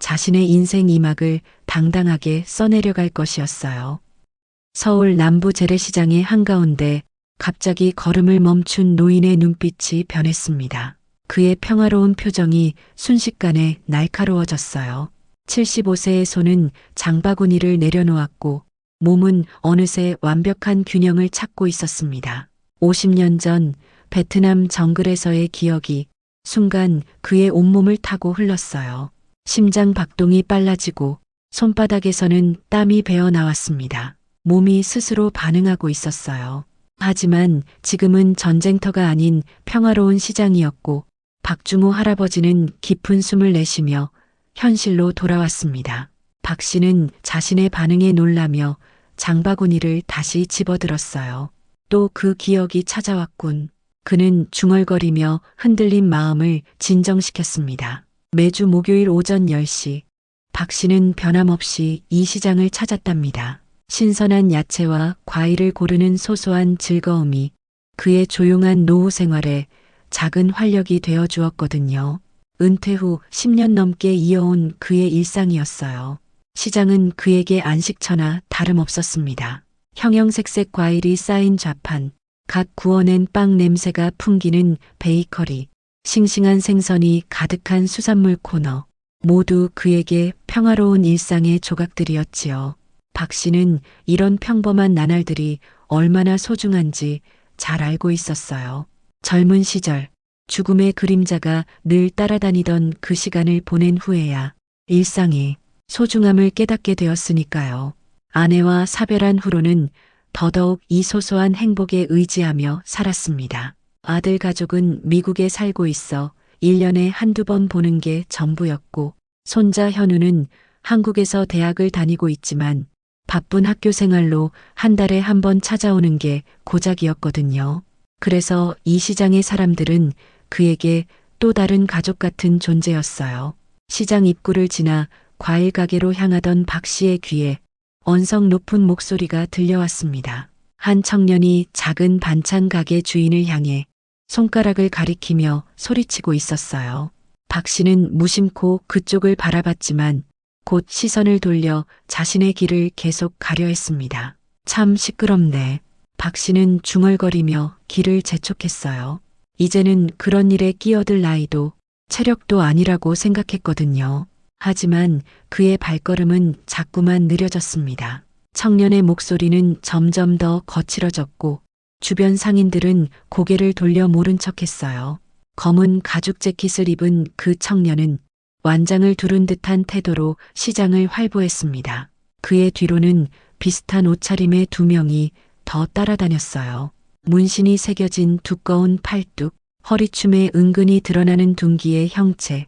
자신의 인생 2막을 당당하게 써내려갈 것이었어요. 서울 남부 재래시장의 한가운데 갑자기 걸음을 멈춘 노인의 눈빛이 변했습니다. 그의 평화로운 표정이 순식간에 날카로워졌어요. 75세의 손은 장바구니를 내려놓았고 몸은 어느새 완벽한 균형을 찾고 있었습니다. 50년 전 베트남 정글에서의 기억이 순간 그의 온몸을 타고 흘렀어요. 심장 박동이 빨라지고 손바닥에서는 땀이 배어 나왔습니다. 몸이 스스로 반응하고 있었어요. 하지만 지금은 전쟁터가 아닌 평화로운 시장이었고 박주모 할아버지는 깊은 숨을 내쉬며 현실로 돌아왔습니다. 박 씨는 자신의 반응에 놀라며 장바구니를 다시 집어들었어요. 또 그 기억이 찾아왔군. 그는 중얼거리며 흔들린 마음을 진정시켰습니다. 매주 목요일 오전 10시 박 씨는 변함없이 이 시장을 찾았답니다. 신선한 야채와 과일을 고르는 소소한 즐거움이 그의 조용한 노후 생활에 작은 활력이 되어 주었거든요. 은퇴 후 10년 넘게 이어온 그의 일상이었어요. 시장은 그에게 안식처나 다름없었습니다. 형형색색 과일이 쌓인 좌판, 갓 구워낸 빵 냄새가 풍기는 베이커리, 싱싱한 생선이 가득한 수산물 코너, 모두 그에게 평화로운 일상의 조각들이었지요. 박 씨는 이런 평범한 나날들이 얼마나 소중한지 잘 알고 있었어요. 젊은 시절 죽음의 그림자가 늘 따라다니던 그 시간을 보낸 후에야 일상이 소중함을 깨닫게 되었으니까요. 아내와 사별한 후로는 더더욱 이 소소한 행복에 의지하며 살았습니다. 아들 가족은 미국에 살고 있어 1년에 한두 번 보는 게 전부였고 손자 현우는 한국에서 대학을 다니고 있지만 바쁜 학교 생활로 한 달에 한 번 찾아오는 게 고작이었거든요. 그래서 이 시장의 사람들은 그에게 또 다른 가족 같은 존재였어요. 시장 입구를 지나 과일 가게로 향하던 박 씨의 귀에 언성 높은 목소리가 들려왔습니다. 한 청년이 작은 반찬 가게 주인을 향해 손가락을 가리키며 소리치고 있었어요. 박 씨는 무심코 그쪽을 바라봤지만 곧 시선을 돌려 자신의 길을 계속 가려 했습니다. 참 시끄럽네. 박 씨는 중얼거리며 길을 재촉했어요. 이제는 그런 일에 끼어들 나이도 체력도 아니라고 생각했거든요. 하지만 그의 발걸음은 자꾸만 느려졌습니다. 청년의 목소리는 점점 더 거칠어졌고 주변 상인들은 고개를 돌려 모른 척했어요. 검은 가죽 재킷을 입은 그 청년은 완장을 두른 듯한 태도로 시장을 활보했습니다. 그의 뒤로는 비슷한 옷차림의 2명이 더 따라다녔어요. 문신이 새겨진 두꺼운 팔뚝, 허리춤에 은근히 드러나는 둥기의 형체.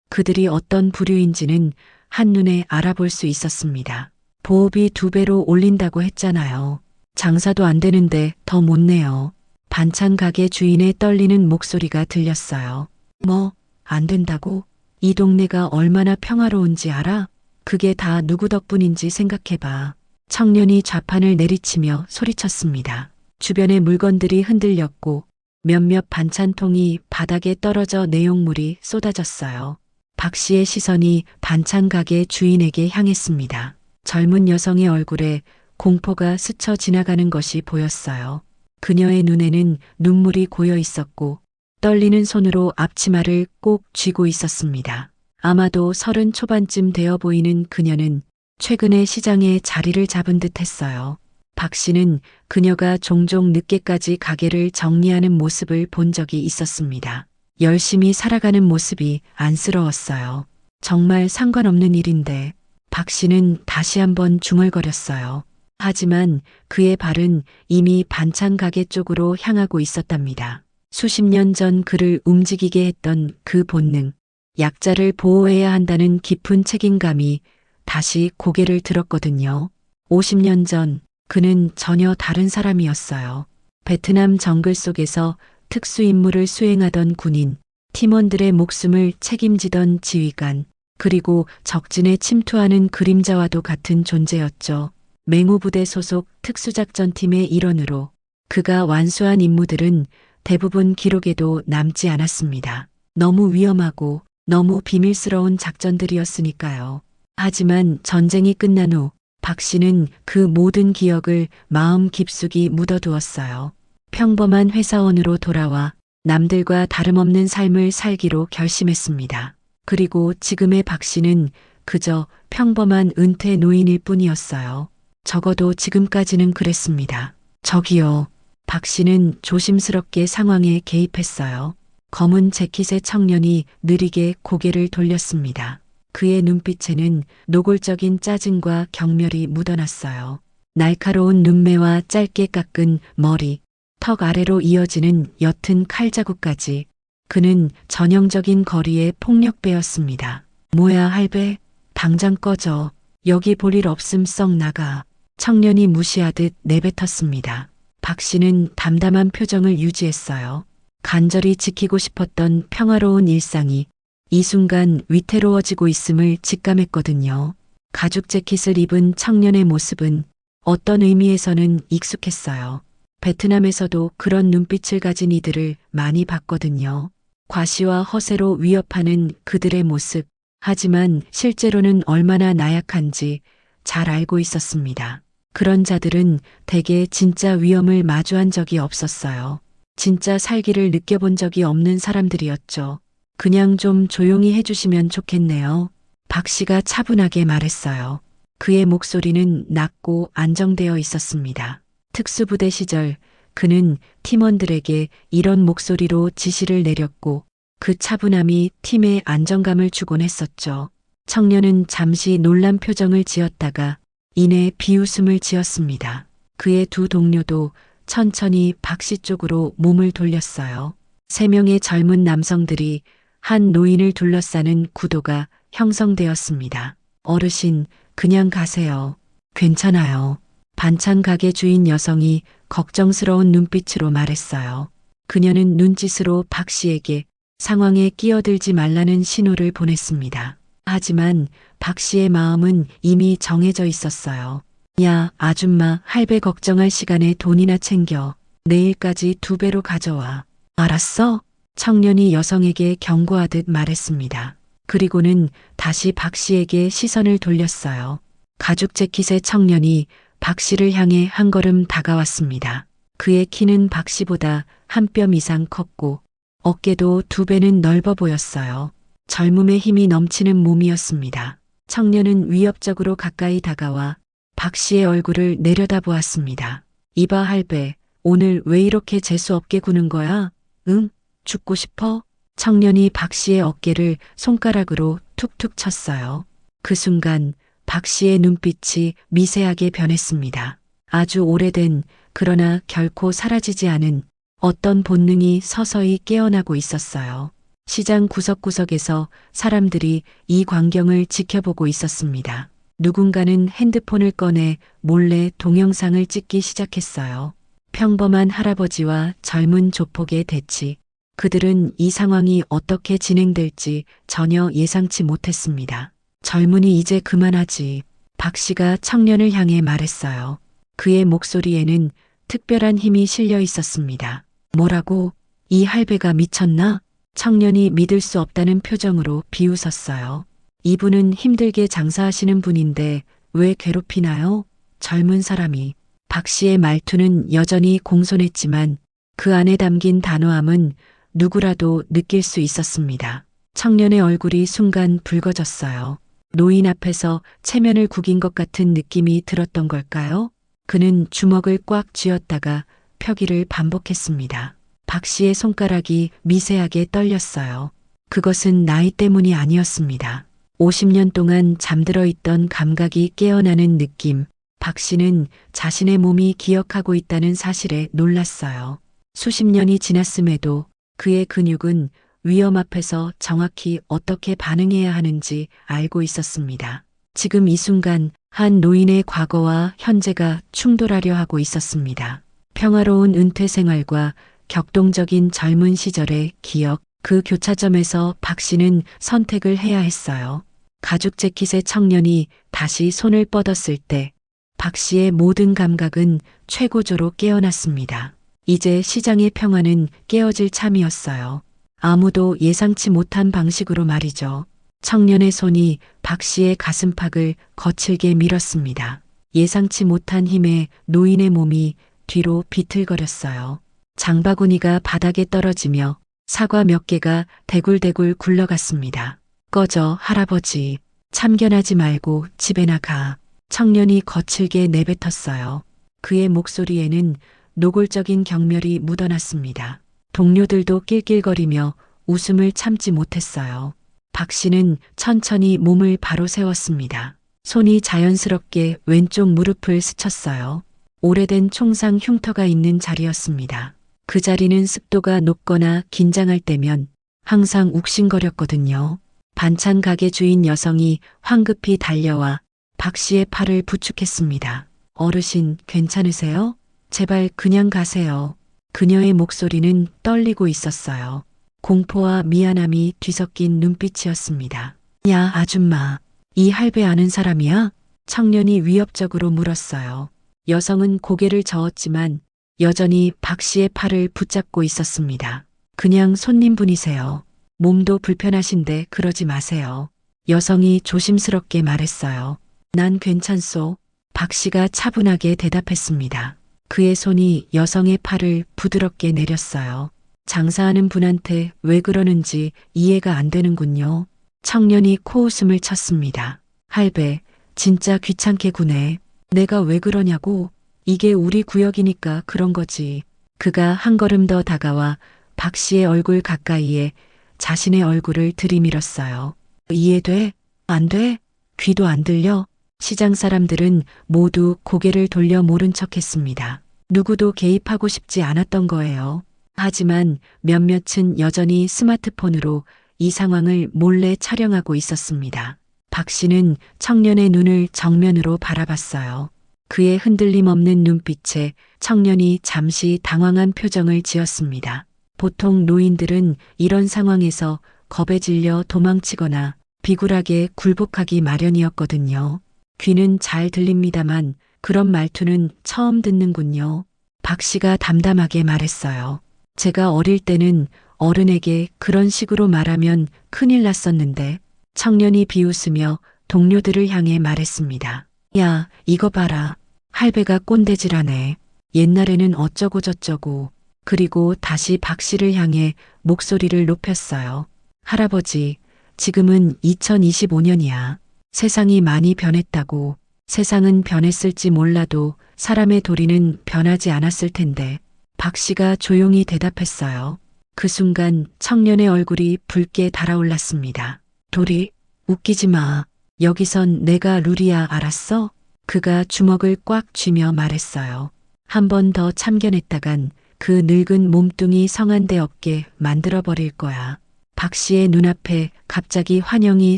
그들이 어떤 부류인지는 한눈에 알아볼 수 있었습니다. 보호비 2배로 올린다고 했잖아요. 장사도 안 되는데 더 못 내요. 반찬 가게 주인의 떨리는 목소리가 들렸어요. 뭐, 안 된다고? 이 동네가 얼마나 평화로운지 알아? 그게 다 누구 덕분인지 생각해봐. 청년이 좌판을 내리치며 소리쳤습니다. 주변의 물건들이 흔들렸고 몇몇 반찬통이 바닥에 떨어져 내용물이 쏟아졌어요. 박 씨의 시선이 반찬 가게 주인에게 향했습니다. 젊은 여성의 얼굴에 공포가 스쳐 지나가는 것이 보였어요. 그녀의 눈에는 눈물이 고여 있었고 떨리는 손으로 앞치마를 꼭 쥐고 있었습니다. 아마도 30 초반쯤 되어 보이는 그녀는 최근에 시장에 자리를 잡은 듯 했어요. 박 씨는 그녀가 종종 늦게까지 가게를 정리하는 모습을 본 적이 있었습니다. 열심히 살아가는 모습이 안쓰러웠어요. 정말 상관없는 일인데 박 씨는 다시 한번 중얼거렸어요. 하지만 그의 발은 이미 반찬 가게 쪽으로 향하고 있었답니다. 수십 년 전 그를 움직이게 했던 그 본능, 약자를 보호해야 한다는 깊은 책임감이 다시 고개를 들었거든요. 50년 전 그는 전혀 다른 사람이었어요. 베트남 정글 속에서 특수 임무를 수행하던 군인, 팀원들의 목숨을 책임지던 지휘관, 그리고 적진에 침투하는 그림자와도 같은 존재였죠. 맹호부대 소속 특수작전팀의 일원으로 그가 완수한 임무들은 대부분 기록에도 남지 않았습니다. 너무 위험하고 너무 비밀스러운 작전들이었으니까요. 하지만 전쟁이 끝난 후 박 씨는 그 모든 기억을 마음 깊숙이 묻어두었어요. 평범한 회사원으로 돌아와 남들과 다름없는 삶을 살기로 결심했습니다. 그리고 지금의 박 씨는 그저 평범한 은퇴 노인일 뿐이었어요. 적어도 지금까지는 그랬습니다. 저기요. 박 씨는 조심스럽게 상황에 개입했어요. 검은 재킷의 청년이 느리게 고개를 돌렸습니다. 그의 눈빛에는 노골적인 짜증과 경멸이 묻어났어요. 날카로운 눈매와 짧게 깎은 머리, 턱 아래로 이어지는 옅은 칼자국까지 그는 전형적인 거리의 폭력배였습니다. 뭐야 할배, 당장 꺼져. 여기 볼 일 없음 썩 나가. 청년이 무시하듯 내뱉었습니다. 박 씨는 담담한 표정을 유지했어요. 간절히 지키고 싶었던 평화로운 일상이 이 순간 위태로워지고 있음을 직감했거든요. 가죽 재킷을 입은 청년의 모습은 어떤 의미에서는 익숙했어요. 베트남에서도 그런 눈빛을 가진 이들을 많이 봤거든요. 과시와 허세로 위협하는 그들의 모습. 하지만 실제로는 얼마나 나약한지 잘 알고 있었습니다. 그런 자들은 대개 진짜 위험을 마주한 적이 없었어요. 진짜 살기를 느껴본 적이 없는 사람들이었죠. 그냥 좀 조용히 해주시면 좋겠네요. 박 씨가 차분하게 말했어요. 그의 목소리는 낮고 안정되어 있었습니다. 특수부대 시절 그는 팀원들에게 이런 목소리로 지시를 내렸고 그 차분함이 팀에 안정감을 주곤 했었죠. 청년은 잠시 놀란 표정을 지었다가 이내 비웃음을 지었습니다. 그의 두 동료도 천천히 박 씨 쪽으로 몸을 돌렸어요. 3명의 젊은 남성들이 한 노인을 둘러싸는 구도가 형성되었습니다. 어르신, 그냥 가세요. 괜찮아요. 반찬 가게 주인 여성이 걱정스러운 눈빛으로 말했어요. 그녀는 눈짓으로 박 씨에게 상황에 끼어들지 말라는 신호를 보냈습니다. 하지만 박 씨의 마음은 이미 정해져 있었어요. 야, 아줌마, 할배 걱정할 시간에 돈이나 챙겨. 내일까지 2배로 가져와. 알았어? 청년이 여성에게 경고하듯 말했습니다. 그리고는 다시 박 씨에게 시선을 돌렸어요. 가죽 재킷의 청년이 박 씨를 향해 한 걸음 다가왔습니다. 그의 키는 박 씨보다 한 뼘 이상 컸고 어깨도 2배는 넓어 보였어요. 젊음의 힘이 넘치는 몸이었습니다. 청년은 위협적으로 가까이 다가와 박 씨의 얼굴을 내려다보았습니다. 이봐 할배, 오늘 왜 이렇게 재수없게 구는 거야? 응? 죽고 싶어? 청년이 박 씨의 어깨를 손가락으로 툭툭 쳤어요. 그 순간 박 씨의 눈빛이 미세하게 변했습니다. 아주 오래된 그러나 결코 사라지지 않은 어떤 본능이 서서히 깨어나고 있었어요. 시장 구석구석에서 사람들이 이 광경을 지켜보고 있었습니다. 누군가는 핸드폰을 꺼내 몰래 동영상을 찍기 시작했어요. 평범한 할아버지와 젊은 조폭의 대치. 그들은 이 상황이 어떻게 진행될지 전혀 예상치 못했습니다. 젊은이 이제 그만하지. 박 씨가 청년을 향해 말했어요. 그의 목소리에는 특별한 힘이 실려 있었습니다. 뭐라고? 이 할배가 미쳤나? 청년이 믿을 수 없다는 표정으로 비웃었어요. 이분은 힘들게 장사하시는 분인데 왜 괴롭히나요? 젊은 사람이. 박 씨의 말투는 여전히 공손했지만 그 안에 담긴 단호함은 누구라도 느낄 수 있었습니다. 청년의 얼굴이 순간 붉어졌어요. 노인 앞에서 체면을 구긴 것 같은 느낌이 들었던 걸까요? 그는 주먹을 꽉 쥐었다가 펴기를 반복했습니다. 박 씨의 손가락이 미세하게 떨렸어요. 그것은 나이 때문이 아니었습니다. 50년 동안 잠들어 있던 감각이 깨어나는 느낌. 박 씨는 자신의 몸이 기억하고 있다는 사실에 놀랐어요. 수십 년이 지났음에도 그의 근육은 위험 앞에서 정확히 어떻게 반응해야 하는지 알고 있었습니다. 지금 이 순간 한 노인의 과거와 현재가 충돌하려 하고 있었습니다. 평화로운 은퇴 생활과 격동적인 젊은 시절의 기억, 그 교차점에서 박 씨는 선택을 해야 했어요. 가죽 재킷의 청년이 다시 손을 뻗었을 때 박 씨의 모든 감각은 최고조로 깨어났습니다. 이제 시장의 평화는 깨어질 참이었어요. 아무도 예상치 못한 방식으로 말이죠. 청년의 손이 박 씨의 가슴팍을 거칠게 밀었습니다. 예상치 못한 힘에 노인의 몸이 뒤로 비틀거렸어요. 장바구니가 바닥에 떨어지며 사과 몇 개가 대굴대굴 굴러갔습니다. 꺼져, 할아버지. 참견하지 말고 집에 나가. 청년이 거칠게 내뱉었어요. 그의 목소리에는 노골적인 경멸이 묻어났습니다. 동료들도 낄낄거리며 웃음을 참지 못했어요. 박 씨는 천천히 몸을 바로 세웠습니다. 손이 자연스럽게 왼쪽 무릎을 스쳤어요. 오래된 총상 흉터가 있는 자리였습니다. 그 자리는 습도가 높거나 긴장할 때면 항상 욱신거렸거든요. 반찬 가게 주인 여성이 황급히 달려와 박 씨의 팔을 부축했습니다. 어르신, 괜찮으세요? 제발 그냥 가세요. 그녀의 목소리는 떨리고 있었어요. 공포와 미안함이 뒤섞인 눈빛이었습니다. 야, 아줌마. 이 할배 아는 사람이야? 청년이 위협적으로 물었어요. 여성은 고개를 저었지만 여전히 박 씨의 팔을 붙잡고 있었습니다. 그냥 손님분이세요. 몸도 불편하신데 그러지 마세요. 여성이 조심스럽게 말했어요. 난 괜찮소. 박 씨가 차분하게 대답했습니다. 그의 손이 여성의 팔을 부드럽게 내렸어요. 장사하는 분한테 왜 그러는지 이해가 안 되는군요. 청년이 코웃음을 쳤습니다. 할배, 진짜 귀찮게 구네. 내가 왜 그러냐고. 이게 우리 구역이니까 그런 거지. 그가 한 걸음 더 다가와 박 씨의 얼굴 가까이에 자신의 얼굴을 들이밀었어요. 이해돼? 안 돼? 귀도 안 들려? 시장 사람들은 모두 고개를 돌려 모른 척했습니다. 누구도 개입하고 싶지 않았던 거예요. 하지만 몇몇은 여전히 스마트폰으로 이 상황을 몰래 촬영하고 있었습니다. 박 씨는 청년의 눈을 정면으로 바라봤어요. 그의 흔들림 없는 눈빛에 청년이 잠시 당황한 표정을 지었습니다. 보통 노인들은 이런 상황에서 겁에 질려 도망치거나 비굴하게 굴복하기 마련이었거든요. 귀는 잘 들립니다만 그런 말투는 처음 듣는군요. 박 씨가 담담하게 말했어요. 제가 어릴 때는 어른에게 그런 식으로 말하면 큰일 났었는데. 청년이 비웃으며 동료들을 향해 말했습니다. 야, 이거 봐라. 할배가 꼰대질하네. 옛날에는 어쩌고 저쩌고. 그리고 다시 박 씨를 향해 목소리를 높였어요. 할아버지, 지금은 2025년이야. 세상이 많이 변했다고. 세상은 변했을지 몰라도 사람의 도리는 변하지 않았을 텐데. 박 씨가 조용히 대답했어요. 그 순간 청년의 얼굴이 붉게 달아올랐습니다. 도리, 웃기지 마. 여기선 내가 룰이야, 알았어? 그가 주먹을 꽉 쥐며 말했어요. 한 번 더 참견했다간 그 늙은 몸뚱이 성한데 없게 만들어버릴 거야. 박 씨의 눈앞에 갑자기 환영이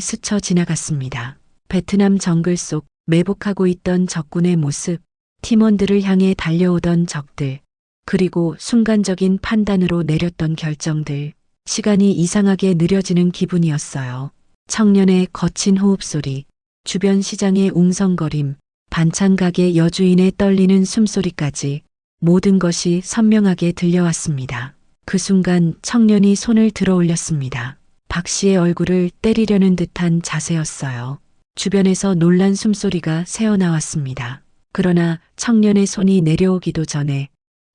스쳐 지나갔습니다. 베트남 정글 속 매복하고 있던 적군의 모습, 팀원들을 향해 달려오던 적들, 그리고 순간적인 판단으로 내렸던 결정들, 시간이 이상하게 느려지는 기분이었어요. 청년의 거친 호흡소리, 주변 시장의 웅성거림, 반찬 가게 여주인의 떨리는 숨소리까지 모든 것이 선명하게 들려왔습니다. 그 순간 청년이 손을 들어 올렸습니다. 박 씨의 얼굴을 때리려는 듯한 자세였어요. 주변에서 놀란 숨소리가 새어나왔습니다. 그러나 청년의 손이 내려오기도 전에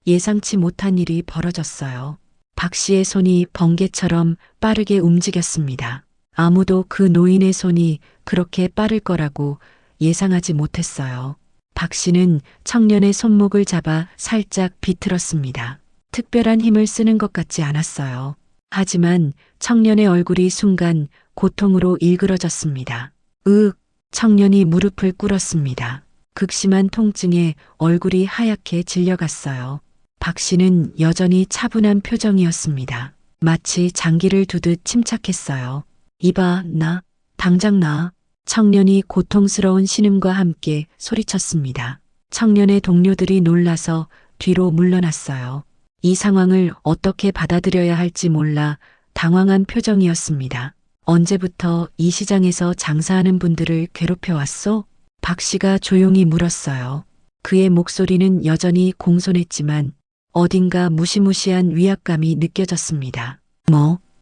예상치 못한 일이 벌어졌어요. 박 씨의 손이 번개처럼 빠르게 움직였습니다. 아무도 그 노인의 손이 그렇게 빠를 거라고 예상하지 못했어요. 박 씨는 청년의 손목을 잡아 살짝 비틀었습니다. 특별한 힘을 쓰는 것 같지 않았어요. 하지만 청년의 얼굴이 순간 고통으로 일그러졌습니다. 청년이 무릎을 꿇었습니다. 극심한 통증에 얼굴이 하얗게 질려갔어요. 박 씨는 여전히 차분한 표정이었습니다. 마치 장기를 두듯 침착했어요. 이봐, 당장 나. 청년이 고통스러운 신음과 함께 소리쳤습니다. 청년의 동료들이 놀라서 뒤로 물러났어요. 이 상황을 어떻게 받아들여야 할지 몰라 당황한 표정이었습니다. 언제부터 이 시장에서 장사하는 분들을 괴롭혀왔소? 박 씨가 조용히 물었어요. 그의 목소리는 여전히 공손했지만 어딘가 무시무시한 위압감이 느껴졌습니다.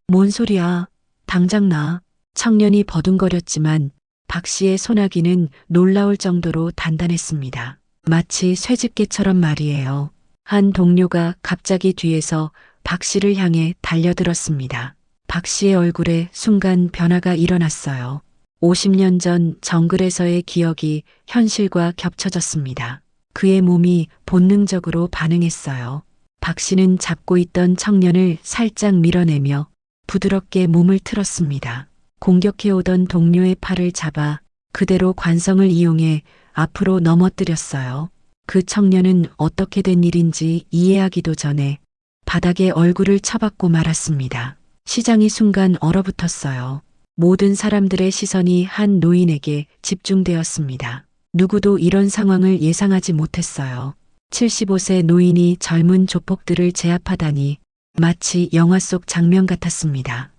뭔 소리야? 당장 나. 청년이 버둥거렸지만 박 씨의 소나기는 놀라울 정도로 단단했습니다. 마치 쇠집게처럼 말이에요. 한 동료가 갑자기 뒤에서 박 씨를 향해 달려들었습니다. 박 씨의 얼굴에 순간 변화가 일어났어요. 50년 전 정글에서의 기억이 현실과 겹쳐졌습니다. 그의 몸이 본능적으로 반응했어요. 박 씨는 잡고 있던 청년을 살짝 밀어내며 부드럽게 몸을 틀었습니다. 공격해오던 동료의 팔을 잡아 그대로 관성을 이용해 앞으로 넘어뜨렸어요. 그 청년은 어떻게 된 일인지 이해하기도 전에 바닥에 얼굴을 쳐박고 말았습니다. 시장이 순간 얼어붙었어요. 모든 사람들의 시선이 한 노인에게 집중되었습니다. 누구도 이런 상황을 예상하지 못했어요. 75세 노인이 젊은 조폭들을 제압하다니 마치 영화 속 장면 같았습니다.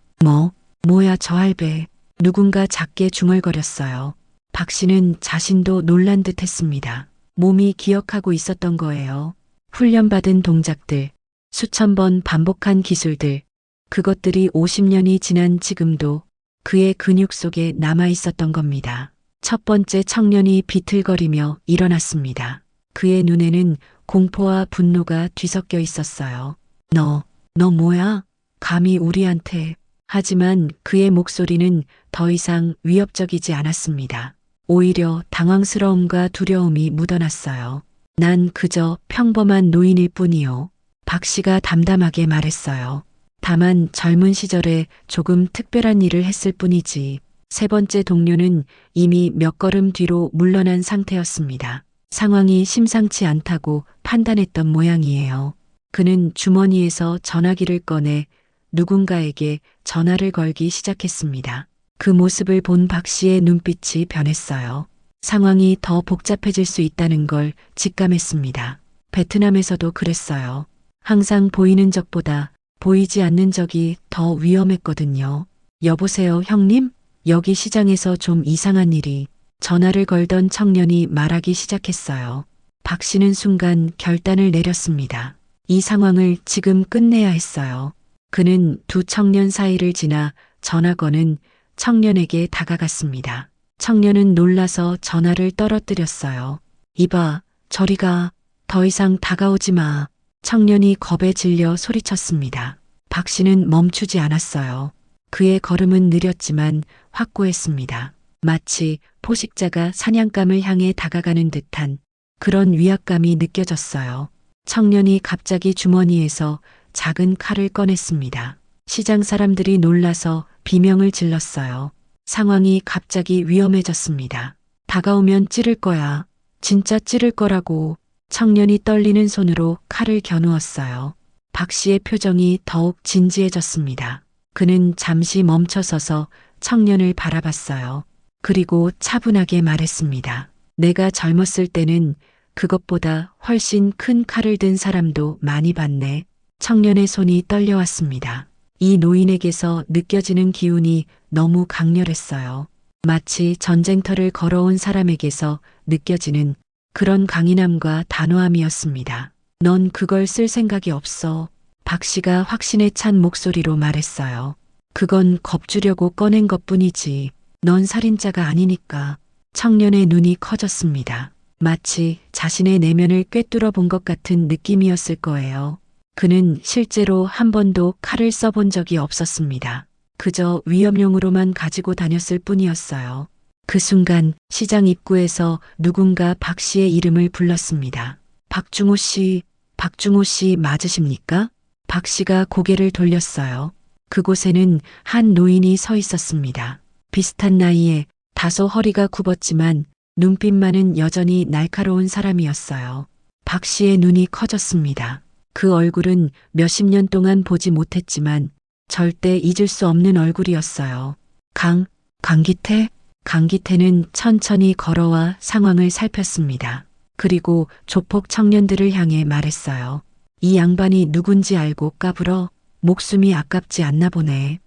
뭐야 저 할배. 누군가 작게 중얼거렸어요. 박 씨는 자신도 놀란 듯 했습니다. 몸이 기억하고 있었던 거예요. 훈련받은 동작들, 수천 번 반복한 기술들, 그것들이 50년이 지난 지금도 그의 근육 속에 남아 있었던 겁니다. 첫 번째 청년이 비틀거리며 일어났습니다. 그의 눈에는 공포와 분노가 뒤섞여 있었어요. 너 뭐야? 감히 우리한테. 하지만 그의 목소리는 더 이상 위협적이지 않았습니다. 오히려 당황스러움과 두려움이 묻어났어요. 난 그저 평범한 노인일 뿐이요. 박 씨가 담담하게 말했어요. 다만 젊은 시절에 조금 특별한 일을 했을 뿐이지. 세 번째 동료는 이미 몇 걸음 뒤로 물러난 상태였습니다. 상황이 심상치 않다고 판단했던 모양이에요. 그는 주머니에서 전화기를 꺼내 누군가에게 전화를 걸기 시작했습니다. 그 모습을 본 박 씨의 눈빛이 변했어요. 상황이 더 복잡해질 수 있다는 걸 직감했습니다. 베트남에서도 그랬어요. 항상 보이는 적보다 보이지 않는 적이 더 위험했거든요. 여보세요, 형님? 여기 시장에서 좀 이상한 일이. 전화를 걸던 청년이 말하기 시작했어요. 박 씨는 순간 결단을 내렸습니다. 이 상황을 지금 끝내야 했어요. 그는 두 청년 사이를 지나 전화 거는 청년에게 다가갔습니다. 청년은 놀라서 전화를 떨어뜨렸어요. 이봐, 저리 가. 더 이상 다가오지 마. 청년이 겁에 질려 소리쳤습니다. 박 씨는 멈추지 않았어요. 그의 걸음은 느렸지만 확고했습니다. 마치 포식자가 사냥감을 향해 다가가는 듯한 그런 위압감이 느껴졌어요. 청년이 갑자기 주머니에서 작은 칼을 꺼냈습니다. 시장 사람들이 놀라서 비명을 질렀어요. 상황이 갑자기 위험해졌습니다. 다가오면 찌를 거야. 진짜 찌를 거라고. 청년이 떨리는 손으로 칼을 겨누었어요. 박 씨의 표정이 더욱 진지해졌습니다. 그는 잠시 멈춰서서 청년을 바라봤어요. 그리고 차분하게 말했습니다. 내가 젊었을 때는 그것보다 훨씬 큰 칼을 든 사람도 많이 봤네. 청년의 손이 떨려왔습니다. 이 노인에게서 느껴지는 기운이 너무 강렬했어요. 마치 전쟁터를 걸어온 사람에게서 느껴지는 그런 강인함과 단호함이었습니다. 넌 그걸 쓸 생각이 없어. 박 씨가 확신에 찬 목소리로 말했어요. 그건 겁주려고 꺼낸 것뿐이지. 넌 살인자가 아니니까. 청년의 눈이 커졌습니다. 마치 자신의 내면을 꿰뚫어 본 것 같은 느낌이었을 거예요. 그는 실제로 한 번도 칼을 써본 적이 없었습니다. 그저 위협용으로만 가지고 다녔을 뿐이었어요. 그 순간 시장 입구에서 누군가 박 씨의 이름을 불렀습니다. 박중호 씨, 박중호 씨 맞으십니까? 박 씨가 고개를 돌렸어요. 그곳에는 한 노인이 서 있었습니다. 비슷한 나이에 다소 허리가 굽었지만 눈빛만은 여전히 날카로운 사람이었어요. 박 씨의 눈이 커졌습니다. 그 얼굴은 몇십 년 동안 보지 못했지만 절대 잊을 수 없는 얼굴이었어요. 강기태? 강기태는 천천히 걸어와 상황을 살폈습니다. 그리고 조폭 청년들을 향해 말했어요. 이 양반이 누군지 알고 까불어? 목숨이 아깝지 않나 보네.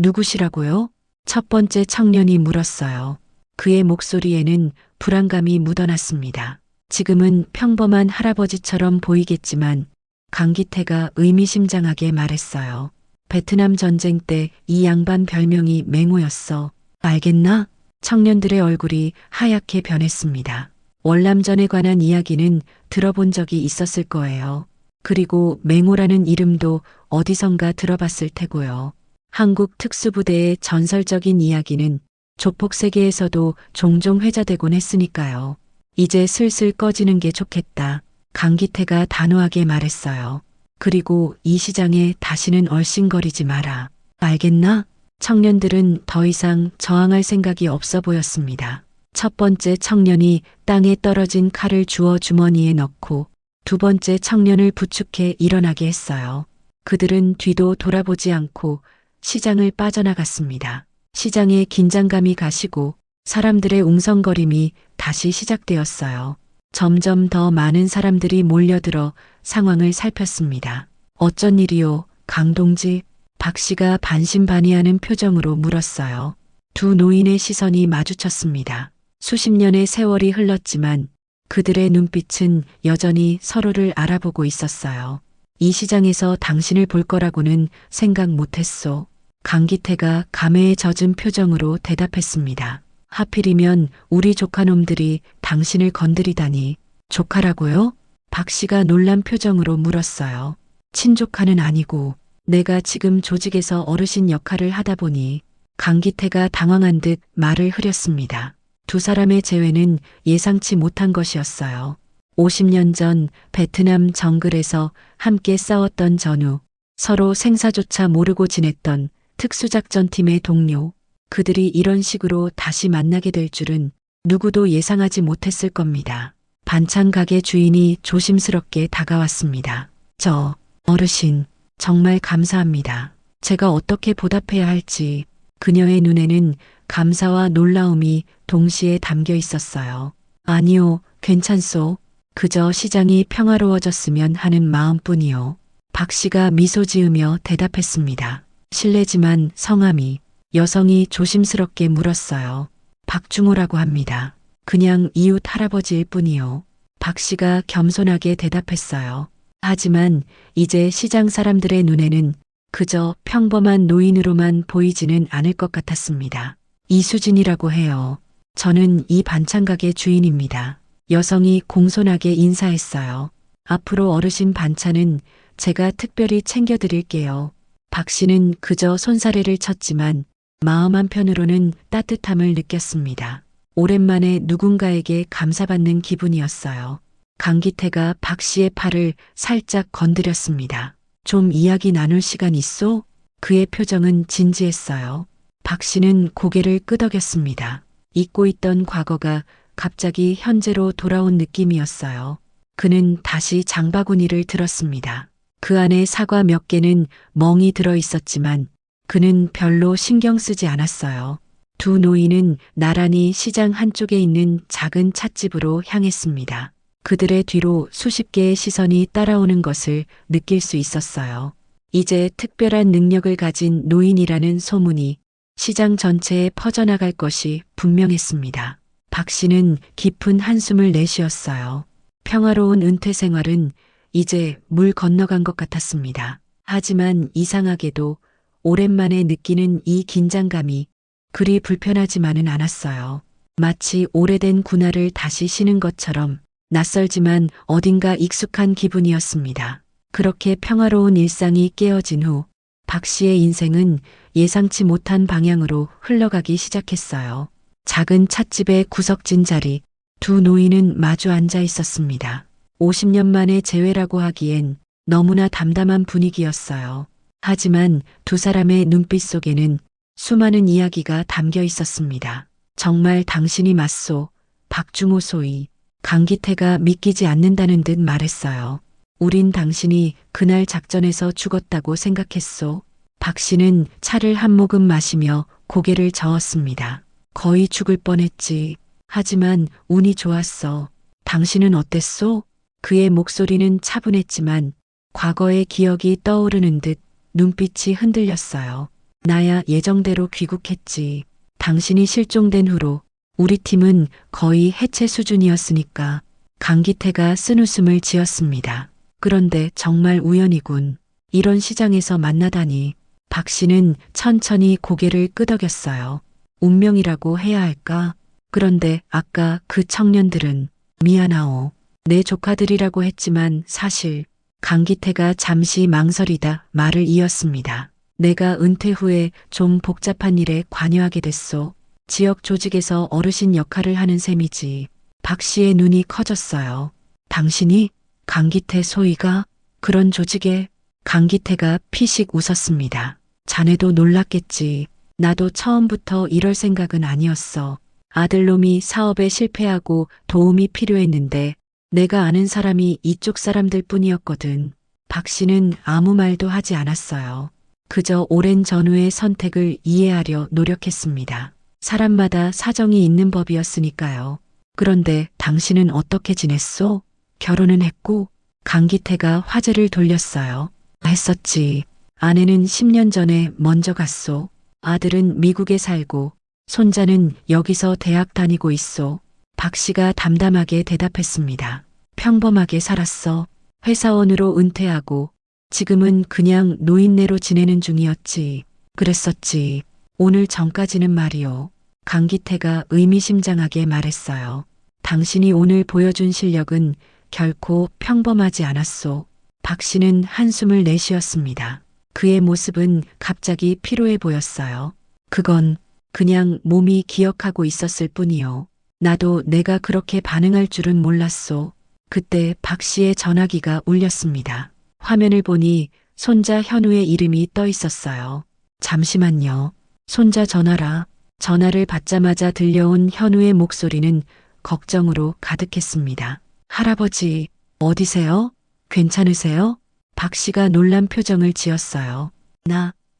누구시라고요? 첫 번째 청년이 물었어요. 그의 목소리에는 불안감이 묻어났습니다. 지금은 평범한 할아버지처럼 보이겠지만 강기태가 의미심장하게 말했어요. 베트남 전쟁 때 이 양반 별명이 맹호였어. 알겠나? 청년들의 얼굴이 하얗게 변했습니다. 월남전에 관한 이야기는 들어본 적이 있었을 거예요. 그리고 맹호라는 이름도 어디선가 들어봤을 테고요. 한국 특수부대의 전설적인 이야기는 조폭 세계에서도 종종 회자되곤 했으니까요. 이제 슬슬 꺼지는 게 좋겠다. 강기태가 단호하게 말했어요. 그리고 이 시장에 다시는 얼씬거리지 마라. 알겠나? 청년들은 더 이상 저항할 생각이 없어 보였습니다. 첫 번째 청년이 땅에 떨어진 칼을 주워 주머니에 넣고 두 번째 청년을 부축해 일어나게 했어요. 그들은 뒤도 돌아보지 않고 시장을 빠져나갔습니다. 시장의 긴장감이 가시고 사람들의 웅성거림이 다시 시작되었어요. 점점 더 많은 사람들이 몰려들어 상황을 살폈습니다. 어쩐 일이요, 강동지? 박 씨가 반신반의하는 표정으로 물었어요. 두 노인의 시선이 마주쳤습니다. 수십 년의 세월이 흘렀지만 그들의 눈빛은 여전히 서로를 알아보고 있었어요. 이 시장에서 당신을 볼 거라고는 생각 못했소. 강기태가 감회에 젖은 표정으로 대답했습니다. 하필이면 우리 조카놈들이 당신을 건드리다니. 조카라고요? 박 씨가 놀란 표정으로 물었어요. 친조카는 아니고 내가 지금 조직에서 어르신 역할을 하다 보니. 강기태가 당황한 듯 말을 흐렸습니다. 두 사람의 재회는 예상치 못한 것이었어요. 50년 전 베트남 정글에서 함께 싸웠던 전후 서로 생사조차 모르고 지냈던 특수작전팀의 동료. 그들이 이런 식으로 다시 만나게 될 줄은 누구도 예상하지 못했을 겁니다. 반찬 가게 주인이 조심스럽게 다가왔습니다. 저 어르신 정말 감사합니다. 제가 어떻게 보답해야 할지. 그녀의 눈에는 감사와 놀라움이 동시에 담겨 있었어요. 아니요, 괜찮소. 그저 시장이 평화로워졌으면 하는 마음뿐이요. 박 씨가 미소 지으며 대답했습니다. 실례지만 성함이. 여성이 조심스럽게 물었어요. 박중호라고 합니다. 그냥 이웃 할아버지일 뿐이요. 박 씨가 겸손하게 대답했어요. 하지만 이제 시장 사람들의 눈에는 그저 평범한 노인으로만 보이지는 않을 것 같았습니다. 이수진이라고 해요. 저는 이 반찬가게 주인입니다. 여성이 공손하게 인사했어요. 앞으로 어르신 반찬은 제가 특별히 챙겨드릴게요. 박 씨는 그저 손사래를 쳤지만 마음 한편으로는 따뜻함을 느꼈습니다. 오랜만에 누군가에게 감사받는 기분이었어요. 강기태가 박 씨의 팔을 살짝 건드렸습니다. 좀 이야기 나눌 시간 있소? 그의 표정은 진지했어요. 박 씨는 고개를 끄덕였습니다. 잊고 있던 과거가 갑자기 현재로 돌아온 느낌이었어요. 그는 다시 장바구니를 들었습니다. 그 안에 사과 몇 개는 멍이 들어 있었지만 그는 별로 신경 쓰지 않았어요. 두 노인은 나란히 시장 한쪽에 있는 작은 찻집으로 향했습니다. 그들의 뒤로 수십 개의 시선이 따라오는 것을 느낄 수 있었어요. 이제 특별한 능력을 가진 노인이라는 소문이 시장 전체에 퍼져나갈 것이 분명했습니다. 박 씨는 깊은 한숨을 내쉬었어요. 평화로운 은퇴 생활은 이제 물 건너간 것 같았습니다. 하지만 이상하게도 오랜만에 느끼는 이 긴장감이 그리 불편하지만은 않았어요. 마치 오래된 군화를 다시 신은 것처럼 낯설지만 어딘가 익숙한 기분이었습니다. 그렇게 평화로운 일상이 깨어진 후 박 씨의 인생은 예상치 못한 방향으로 흘러가기 시작했어요. 작은 찻집의 구석진 자리, 두 노인은 마주 앉아 있었습니다. 50년 만에 재회라고 하기엔 너무나 담담한 분위기였어요. 하지만 두 사람의 눈빛 속에는 수많은 이야기가 담겨 있었습니다. 정말 당신이 맞소. 박중호 소위. 강기태가 믿기지 않는다는 듯 말했어요. 우린 당신이 그날 작전에서 죽었다고 생각했소. 박 씨는 차를 한 모금 마시며 고개를 저었습니다. 거의 죽을 뻔했지. 하지만 운이 좋았어. 당신은 어땠소? 그의 목소리는 차분했지만 과거의 기억이 떠오르는 듯 눈빛이 흔들렸어요. 나야 예정대로 귀국했지. 당신이 실종된 후로 우리 팀은 거의 해체 수준이었으니까. 강기태가 쓴웃음을 지었습니다. 그런데 정말 우연이군. 이런 시장에서 만나다니. 박 씨는 천천히 고개를 끄덕였어요. 운명이라고 해야 할까? 그런데 아까 그 청년들은 미안하오. 내 조카들이라고 했지만 사실 강기태가 잠시 망설이다 말을 이었습니다. 내가 은퇴 후에 좀 복잡한 일에 관여하게 됐소. 지역 조직에서 어르신 역할을 하는 셈이지. 박 씨의 눈이 커졌어요. 당신이 강기태 소위가 그런 조직에. 강기태가 피식 웃었습니다. 자네도 놀랐겠지. 나도 처음부터 이럴 생각은 아니었어. 아들놈이 사업에 실패하고 도움이 필요했는데 내가 아는 사람이 이쪽 사람들 뿐이었거든. 박 씨는 아무 말도 하지 않았어요. 그저 오랜 전후의 선택을 이해하려 노력했습니다. 사람마다 사정이 있는 법이었으니까요. 그런데 당신은 어떻게 지냈소? 결혼은 했고? 강기태가 화제를 돌렸어요. 했었지. 아내는 10년 전에 먼저 갔소. 아들은 미국에 살고 손자는 여기서 대학 다니고 있소. 박 씨가 담담하게 대답했습니다. 평범하게 살았어. 회사원으로 은퇴하고 지금은 그냥 노인네로 지내는 중이었지. 그랬었지. 오늘 전까지는 말이오. 강기태가 의미심장하게 말했어요. 당신이 오늘 보여준 실력은 결코 평범하지 않았소. 박 씨는 한숨을 내쉬었습니다. 그의 모습은 갑자기 피로해 보였어요. 그건 그냥 몸이 기억하고 있었을 뿐이요. 나도 내가 그렇게 반응할 줄은 몰랐소. 그때 박 씨의 전화기가 울렸습니다. 화면을 보니 손자 현우의 이름이 떠 있었어요. 잠시만요. 손자 전화라. 전화를 받자마자 들려온 현우의 목소리는 걱정으로 가득했습니다. 할아버지, 어디세요? 괜찮으세요? 박 씨가 놀란 표정을 지었어요.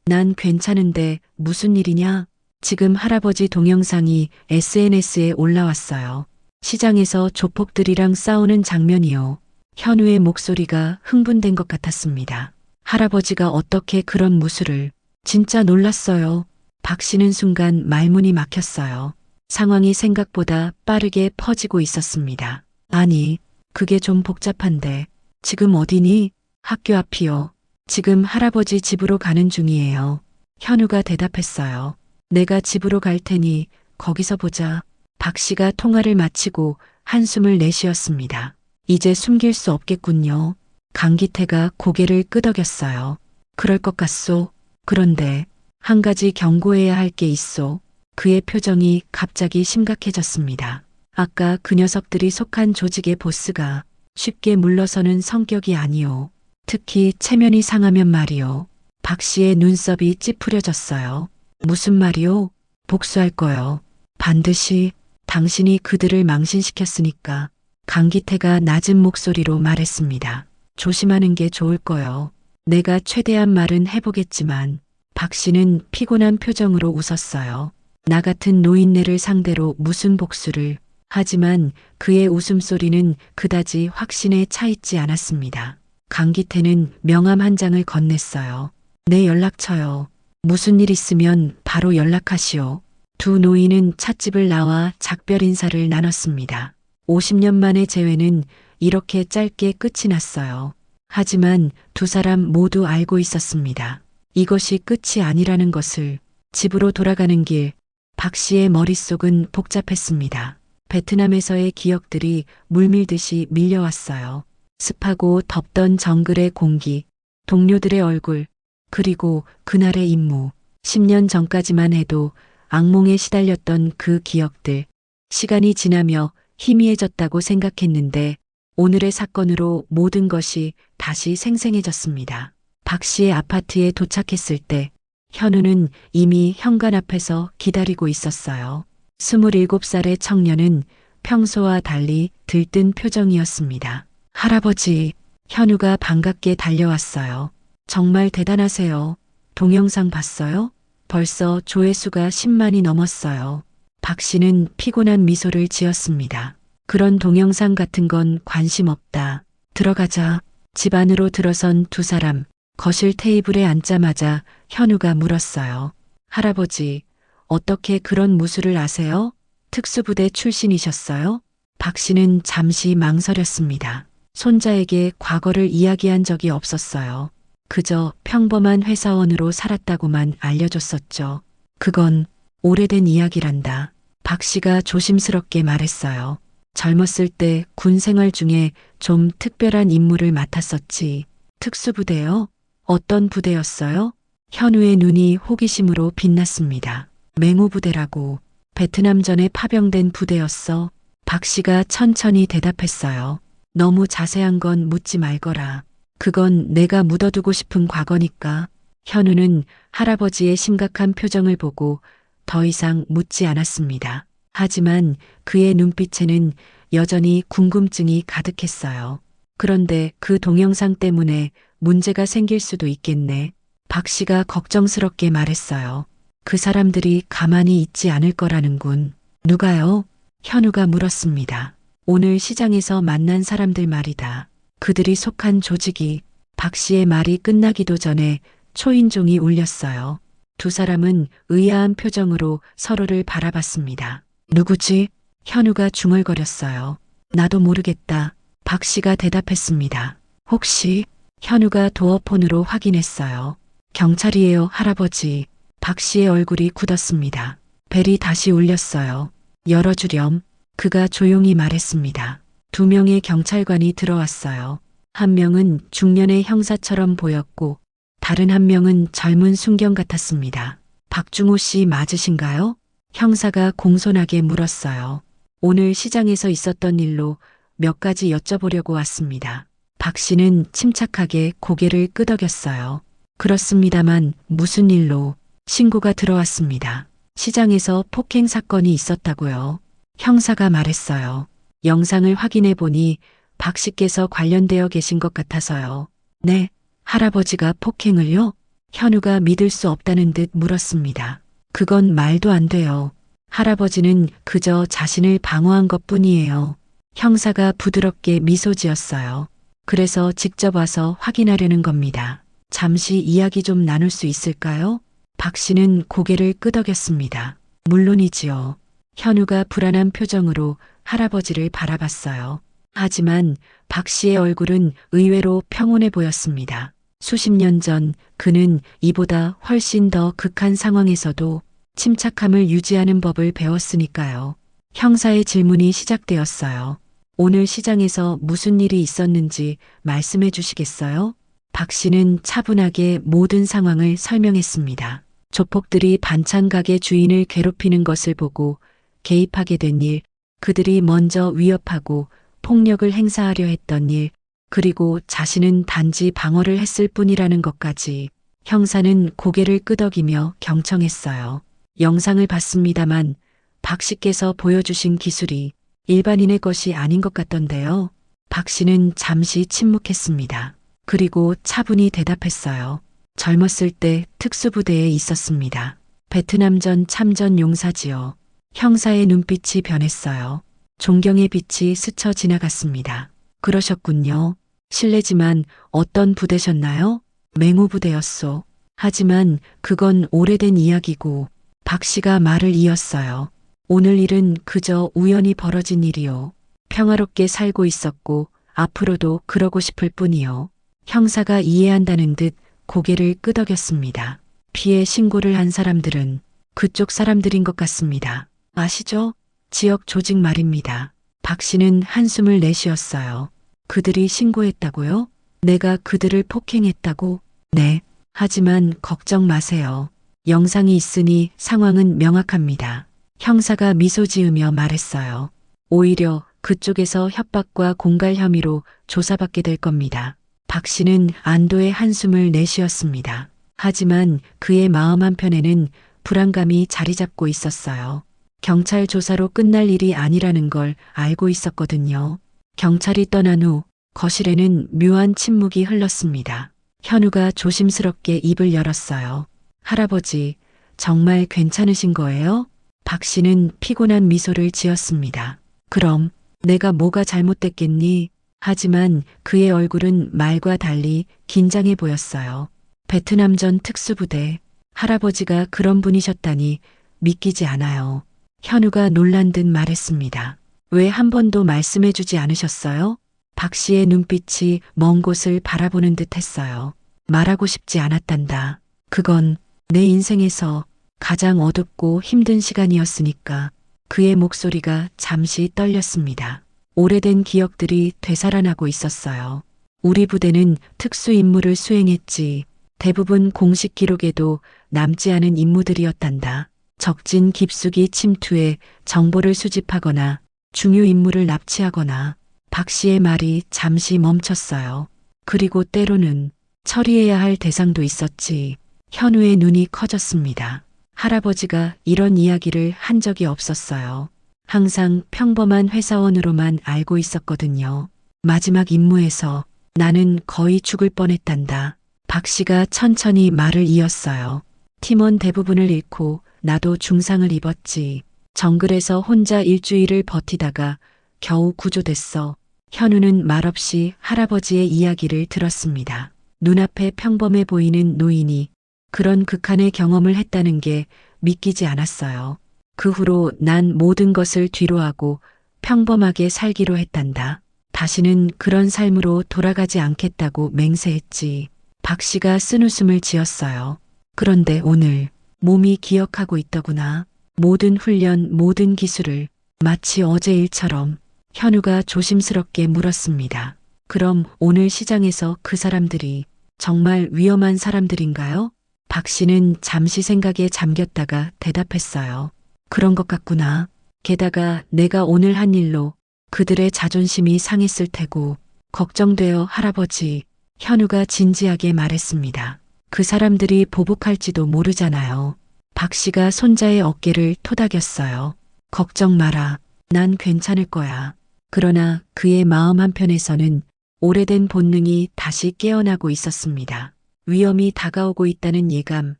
난 괜찮은데 무슨 일이냐? 지금 할아버지 동영상이 SNS에 올라왔어요. 시장에서 조폭들이랑 싸우는 장면이요. 현우의 목소리가 흥분된 것 같았습니다. 할아버지가 어떻게 그런 무술을. 진짜 놀랐어요. 박 씨는 순간 말문이 막혔어요. 상황이 생각보다 빠르게 퍼지고 있었습니다. 아니, 그게 좀 복잡한데. 지금 어디니? 학교 앞이요. 지금 할아버지 집으로 가는 중이에요. 현우가 대답했어요. 내가 집으로 갈 테니 거기서 보자. 박 씨가 통화를 마치고 한숨을 내쉬었습니다. 이제 숨길 수 없겠군요. 강기태가 고개를 끄덕였어요. 그럴 것 같소. 그런데 한 가지 경고해야 할 게 있소. 그의 표정이 갑자기 심각해졌습니다. 아까 그 녀석들이 속한 조직의 보스가 쉽게 물러서는 성격이 아니오. 특히 체면이 상하면 말이오. 박 씨의 눈썹이 찌푸려졌어요. 무슨 말이오? 복수할 거요. 반드시. 당신이 그들을 망신시켰으니까. 강기태가 낮은 목소리로 말했습니다. 조심하는 게 좋을 거요. 내가 최대한 말은 해보겠지만. 박 씨는 피곤한 표정으로 웃었어요. 나 같은 노인네를 상대로 무슨 복수를. 하지만 그의 웃음소리는 그다지 확신에 차 있지 않았습니다. 강기태는 명함 한 장을 건넸어요. 내 연락처요. 무슨 일 있으면 바로 연락하시오. 두 노인은 찻집을 나와 작별 인사를 나눴습니다. 50년 만의 재회는 이렇게 짧게 끝이 났어요. 하지만 두 사람 모두 알고 있었습니다. 이것이 끝이 아니라는 것을. 집으로 돌아가는 길, 박 씨의 머릿속은 복잡했습니다. 베트남에서의 기억들이 물밀듯이 밀려왔어요. 습하고 덥던 정글의 공기, 동료들의 얼굴, 그리고 그날의 임무. 10년 전까지만 해도 악몽에 시달렸던 그 기억들. 시간이 지나며 희미해졌다고 생각했는데 오늘의 사건으로 모든 것이 다시 생생해졌습니다. 박 씨의 아파트에 도착했을 때 현우는 이미 현관 앞에서 기다리고 있었어요. 27살의 청년은 평소와 달리 들뜬 표정이었습니다. 할아버지, 현우가 반갑게 달려왔어요. 정말 대단하세요. 동영상 봤어요? 벌써 조회수가 10만이 넘었어요. 박 씨는 피곤한 미소를 지었습니다. 그런 동영상 같은 건 관심 없다. 들어가자. 집 안으로 들어선 두 사람. 거실 테이블에 앉자마자 현우가 물었어요. 할아버지, 어떻게 그런 무술을 아세요? 특수부대 출신이셨어요? 박 씨는 잠시 망설였습니다. 손자에게 과거를 이야기한 적이 없었어요. 그저 평범한 회사원으로 살았다고만 알려줬었죠. 그건 오래된 이야기란다. 박 씨가 조심스럽게 말했어요. 젊었을 때 군 생활 중에 좀 특별한 임무를 맡았었지. 특수부대요? 어떤 부대였어요? 현우의 눈이 호기심으로 빛났습니다. 맹호부대라고. 베트남전에 파병된 부대였어. 박 씨가 천천히 대답했어요. 너무 자세한 건 묻지 말거라. 그건 내가 묻어두고 싶은 과거니까. 현우는 할아버지의 심각한 표정을 보고 더 이상 묻지 않았습니다. 하지만 그의 눈빛에는 여전히 궁금증이 가득했어요. 그런데 그 동영상 때문에 문제가 생길 수도 있겠네. 박 씨가 걱정스럽게 말했어요. 그 사람들이 가만히 있지 않을 거라는군. 누가요? 현우가 물었습니다. 오늘 시장에서 만난 사람들 말이다. 그들이 속한 조직이. 박 씨의 말이 끝나기도 전에 초인종이 울렸어요. 두 사람은 의아한 표정으로 서로를 바라봤습니다. 누구지? 현우가 중얼거렸어요. 나도 모르겠다. 박 씨가 대답했습니다. 혹시? 현우가 도어폰으로 확인했어요. 경찰이에요, 할아버지. 박 씨의 얼굴이 굳었습니다. 벨이 다시 울렸어요. 열어주렴. 그가 조용히 말했습니다. 두 명의 경찰관이 들어왔어요. 한 명은 중년의 형사처럼 보였고 다른 한 명은 젊은 순경 같았습니다. 박중호 씨 맞으신가요? 형사가 공손하게 물었어요. 오늘 시장에서 있었던 일로 몇 가지 여쭤보려고 왔습니다. 박 씨는 침착하게 고개를 끄덕였어요. 그렇습니다만 무슨 일로? 신고가 들어왔습니다. 시장에서 폭행 사건이 있었다고요. 형사가 말했어요. 영상을 확인해 보니 박 씨께서 관련되어 계신 것 같아서요. 네, 할아버지가 폭행을요? 현우가 믿을 수 없다는 듯 물었습니다. 그건 말도 안 돼요. 할아버지는 그저 자신을 방어한 것뿐이에요. 형사가 부드럽게 미소 지었어요. 그래서 직접 와서 확인하려는 겁니다. 잠시 이야기 좀 나눌 수 있을까요? 박 씨는 고개를 끄덕였습니다. 물론이지요. 현우가 불안한 표정으로 할아버지를 바라봤어요. 하지만 박 씨의 얼굴은 의외로 평온해 보였습니다. 수십 년 전 그는 이보다 훨씬 더 극한 상황에서도 침착함을 유지하는 법을 배웠으니까요. 형사의 질문이 시작되었어요. 오늘 시장에서 무슨 일이 있었는지 말씀해 주시겠어요? 박 씨는 차분하게 모든 상황을 설명했습니다. 조폭들이 반찬 가게 주인을 괴롭히는 것을 보고 개입하게 된 일, 그들이 먼저 위협하고 폭력을 행사하려 했던 일, 그리고 자신은 단지 방어를 했을 뿐이라는 것까지. 형사는 고개를 끄덕이며 경청했어요. 영상을 봤습니다만 박 씨께서 보여주신 기술이 일반인의 것이 아닌 것 같던데요. 박 씨는 잠시 침묵했습니다. 그리고 차분히 대답했어요. 젊었을 때 특수부대에 있었습니다. 베트남전 참전 용사지요. 형사의 눈빛이 변했어요. 존경의 빛이 스쳐 지나갔습니다. 그러셨군요. 실례지만 어떤 부대셨나요? 맹호부대였소. 하지만 그건 오래된 이야기고. 박 씨가 말을 이었어요. 오늘 일은 그저 우연히 벌어진 일이요. 평화롭게 살고 있었고 앞으로도 그러고 싶을 뿐이요. 형사가 이해한다는 듯 고개를 끄덕였습니다. 피해 신고를 한 사람들은 그쪽 사람들인 것 같습니다. 아시죠? 지역 조직 말입니다. 박 씨는 한숨을 내쉬었어요. 그들이 신고했다고요? 내가 그들을 폭행했다고? 네. 하지만 걱정 마세요. 영상이 있으니 상황은 명확합니다. 형사가 미소 지으며 말했어요. 오히려 그쪽에서 협박과 공갈 혐의로 조사받게 될 겁니다. 박 씨는 안도의 한숨을 내쉬었습니다. 하지만 그의 마음 한편에는 불안감이 자리 잡고 있었어요. 경찰 조사로 끝날 일이 아니라는 걸 알고 있었거든요. 경찰이 떠난 후 거실에는 묘한 침묵이 흘렀습니다. 현우가 조심스럽게 입을 열었어요. 할아버지, 정말 괜찮으신 거예요? 박 씨는 피곤한 미소를 지었습니다. 그럼 내가 뭐가 잘못됐겠니? 하지만 그의 얼굴은 말과 달리 긴장해 보였어요. 베트남전 특수부대, 할아버지가 그런 분이셨다니 믿기지 않아요. 현우가 놀란 듯 말했습니다. 왜 한 번도 말씀해 주지 않으셨어요? 박 씨의 눈빛이 먼 곳을 바라보는 듯 했어요. 말하고 싶지 않았단다. 그건 내 인생에서 가장 어둡고 힘든 시간이었으니까. 그의 목소리가 잠시 떨렸습니다. 오래된 기억들이 되살아나고 있었어요. 우리 부대는 특수 임무를 수행했지. 대부분 공식 기록에도 남지 않은 임무들이었단다. 적진 깊숙이 침투해 정보를 수집하거나 중요 인물을 납치하거나. 박 씨의 말이 잠시 멈췄어요. 그리고 때로는 처리해야 할 대상도 있었지. 현우의 눈이 커졌습니다. 할아버지가 이런 이야기를 한 적이 없었어요. 항상 평범한 회사원으로만 알고 있었거든요. 마지막 임무에서 나는 거의 죽을 뻔했단다. 박 씨가 천천히 말을 이었어요. 팀원 대부분을 잃고 나도 중상을 입었지. 정글에서 혼자 일주일을 버티다가 겨우 구조됐어. 현우는 말없이 할아버지의 이야기를 들었습니다. 눈앞에 평범해 보이는 노인이 그런 극한의 경험을 했다는 게 믿기지 않았어요. 그 후로 난 모든 것을 뒤로하고 평범하게 살기로 했단다. 다시는 그런 삶으로 돌아가지 않겠다고 맹세했지. 박 씨가 쓴웃음을 지었어요. 그런데 오늘 몸이 기억하고 있더구나. 모든 훈련, 모든 기술을 마치 어제 일처럼. 현우가 조심스럽게 물었습니다. 그럼 오늘 시장에서 그 사람들이 정말 위험한 사람들인가요? 박 씨는 잠시 생각에 잠겼다가 대답했어요. 그런 것 같구나. 게다가 내가 오늘 한 일로 그들의 자존심이 상했을 테고 걱정되어 할아버지. 현우가 진지하게 말했습니다. 그 사람들이 보복할지도 모르잖아요. 박 씨가 손자의 어깨를 토닥였어요. 걱정 마라. 난 괜찮을 거야. 그러나 그의 마음 한편에서는 오래된 본능이 다시 깨어나고 있었습니다. 위험이 다가오고 있다는 예감,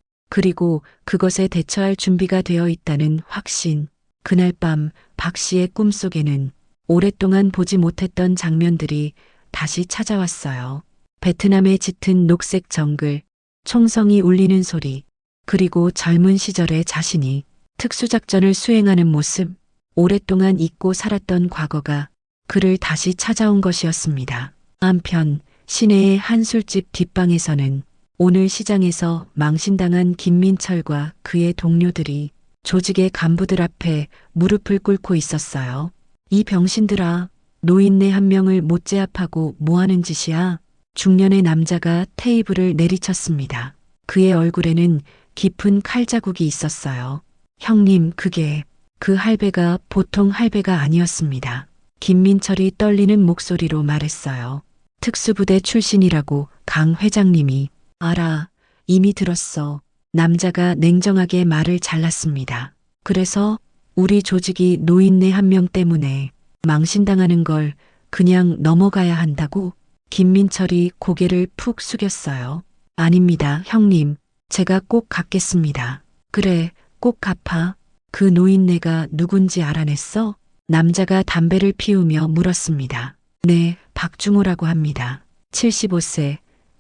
그리고 그것에 대처할 준비가 되어 있다는 확신. 그날 밤 박 씨의 꿈속에는 오랫동안 보지 못했던 장면들이 다시 찾아왔어요. 베트남의 짙은 녹색 정글, 총성이 울리는 소리, 그리고 젊은 시절의 자신이 특수작전을 수행하는 모습, 오랫동안 잊고 살았던 과거가 그를 다시 찾아온 것이었습니다. 한편 시내의 한 술집 뒷방에서는 오늘 시장에서 망신당한 김민철과 그의 동료들이 조직의 간부들 앞에 무릎을 꿇고 있었어요. 이 병신들아, 노인네 한 명을 못 제압하고 뭐하는 짓이야? 중년의 남자가 테이블을 내리쳤습니다. 그의 얼굴에는 깊은 칼자국이 있었어요. 형님, 그 할배가 보통 할배가 아니었습니다. 김민철이 떨리는 목소리로 말했어요. 특수부대 출신이라고 강 회장님이. 알아, 이미 들었어. 남자가 냉정하게 말을 잘랐습니다. 그래서 우리 조직이 노인네 한 명 때문에 망신당하는 걸 그냥 넘어가야 한다고? 김민철이 고개를 푹 숙였어요. 아닙니다, 형님. 제가 꼭 갚겠습니다. 그래, 꼭 갚아. 그 노인네가 누군지 알아냈어? 남자가 담배를 피우며 물었습니다. 네, 박중호라고 합니다. 75세,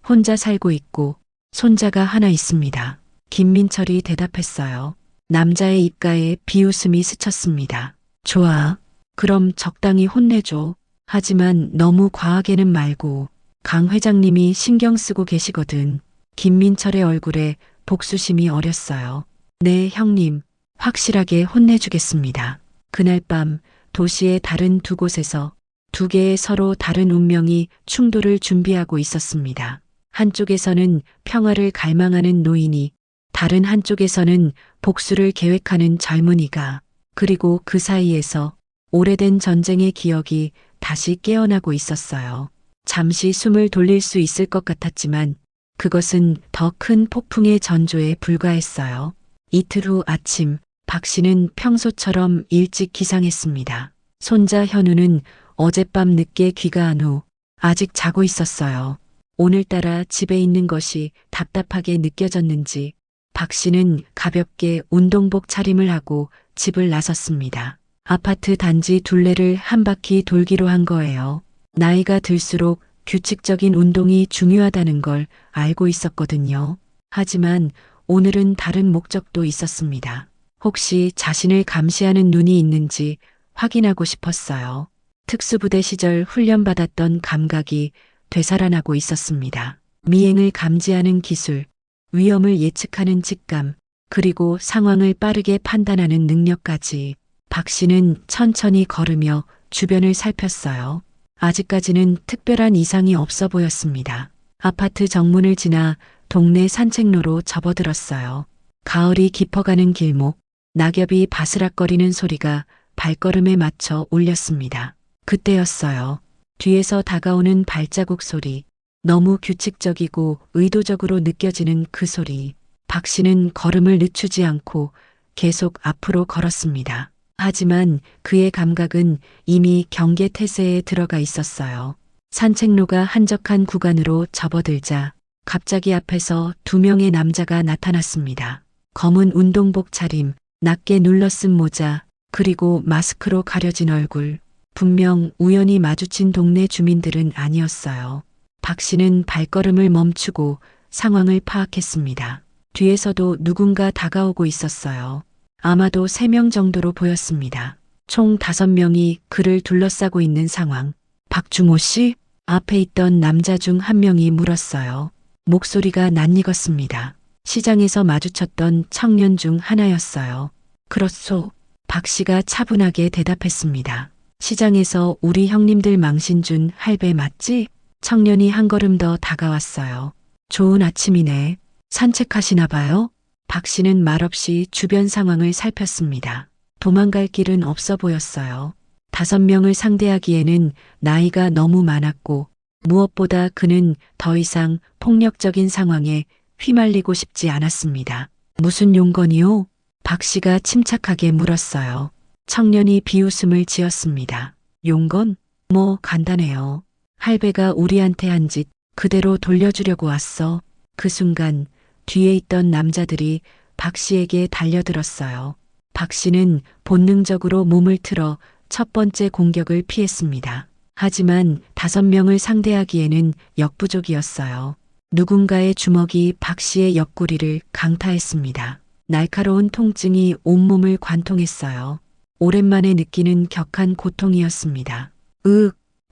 혼자 살고 있고 손자가 하나 있습니다. 김민철이 대답했어요. 남자의 입가에 비웃음이 스쳤습니다. 좋아. 그럼 적당히 혼내줘. 하지만 너무 과하게는 말고. 강 회장님이 신경 쓰고 계시거든. 김민철의 얼굴에 복수심이 어렸어요. 네, 형님. 확실하게 혼내주겠습니다. 그날 밤 도시의 다른 두 곳에서 두 개의 서로 다른 운명이 충돌을 준비하고 있었습니다. 한쪽에서는 평화를 갈망하는 노인이, 다른 한쪽에서는 복수를 계획하는 젊은이가, 그리고 그 사이에서 오래된 전쟁의 기억이 다시 깨어나고 있었어요. 잠시 숨을 돌릴 수 있을 것 같았지만 그것은 더 큰 폭풍의 전조에 불과했어요. 이틀 후 아침, 박 씨는 평소처럼 일찍 기상했습니다. 손자 현우는 어젯밤 늦게 귀가한 후 아직 자고 있었어요. 오늘따라 집에 있는 것이 답답하게 느껴졌는지 박 씨는 가볍게 운동복 차림을 하고 집을 나섰습니다. 아파트 단지 둘레를 한 바퀴 돌기로 한 거예요. 나이가 들수록 규칙적인 운동이 중요하다는 걸 알고 있었거든요. 하지만 오늘은 다른 목적도 있었습니다. 혹시 자신을 감시하는 눈이 있는지 확인하고 싶었어요. 특수부대 시절 훈련받았던 감각이 되살아나고 있었습니다. 미행을 감지하는 기술, 위험을 예측하는 직감, 그리고 상황을 빠르게 판단하는 능력까지 박 씨는 천천히 걸으며 주변을 살폈어요. 아직까지는 특별한 이상이 없어 보였습니다. 아파트 정문을 지나 동네 산책로로 접어들었어요. 가을이 깊어가는 길목, 낙엽이 바스락거리는 소리가 발걸음에 맞춰 울렸습니다. 그때였어요. 뒤에서 다가오는 발자국 소리, 너무 규칙적이고 의도적으로 느껴지는 그 소리. 박 씨는 걸음을 늦추지 않고 계속 앞으로 걸었습니다. 하지만 그의 감각은 이미 경계 태세에 들어가 있었어요. 산책로가 한적한 구간으로 접어들자 갑자기 앞에서 두 명의 남자가 나타났습니다. 검은 운동복 차림, 낮게 눌러쓴 모자, 그리고 마스크로 가려진 얼굴. 분명 우연히 마주친 동네 주민들은 아니었어요. 박 씨는 발걸음을 멈추고 상황을 파악했습니다. 뒤에서도 누군가 다가오고 있었어요. 아마도 3명 정도로 보였습니다. 총 5명이 그를 둘러싸고 있는 상황. 박주모 씨? 앞에 있던 남자 중 한 명이 물었어요. 목소리가 낯익었습니다. 시장에서 마주쳤던 청년 중 하나였어요. 그렇소. 박 씨가 차분하게 대답했습니다. 시장에서 우리 형님들 망신 준 할배 맞지? 청년이 한 걸음 더 다가왔어요. 좋은 아침이네. 산책하시나 봐요? 박 씨는 말없이 주변 상황을 살폈습니다. 도망갈 길은 없어 보였어요. 5명을 상대하기에는 나이가 너무 많았고 무엇보다 그는 더 이상 폭력적인 상황에 휘말리고 싶지 않았습니다. 무슨 용건이요? 박 씨가 침착하게 물었어요. 청년이 비웃음을 지었습니다. 용건? 뭐 간단해요. 할배가 우리한테 한 짓 그대로 돌려주려고 왔어. 그 순간 뒤에 있던 남자들이 박 씨에게 달려들었어요. 박 씨는 본능적으로 몸을 틀어 첫 번째 공격을 피했습니다. 하지만 5명을 상대하기에는 역부족이었어요. 누군가의 주먹이 박 씨의 옆구리를 강타했습니다. 날카로운 통증이 온몸을 관통했어요. 오랜만에 느끼는 격한 고통이었습니다.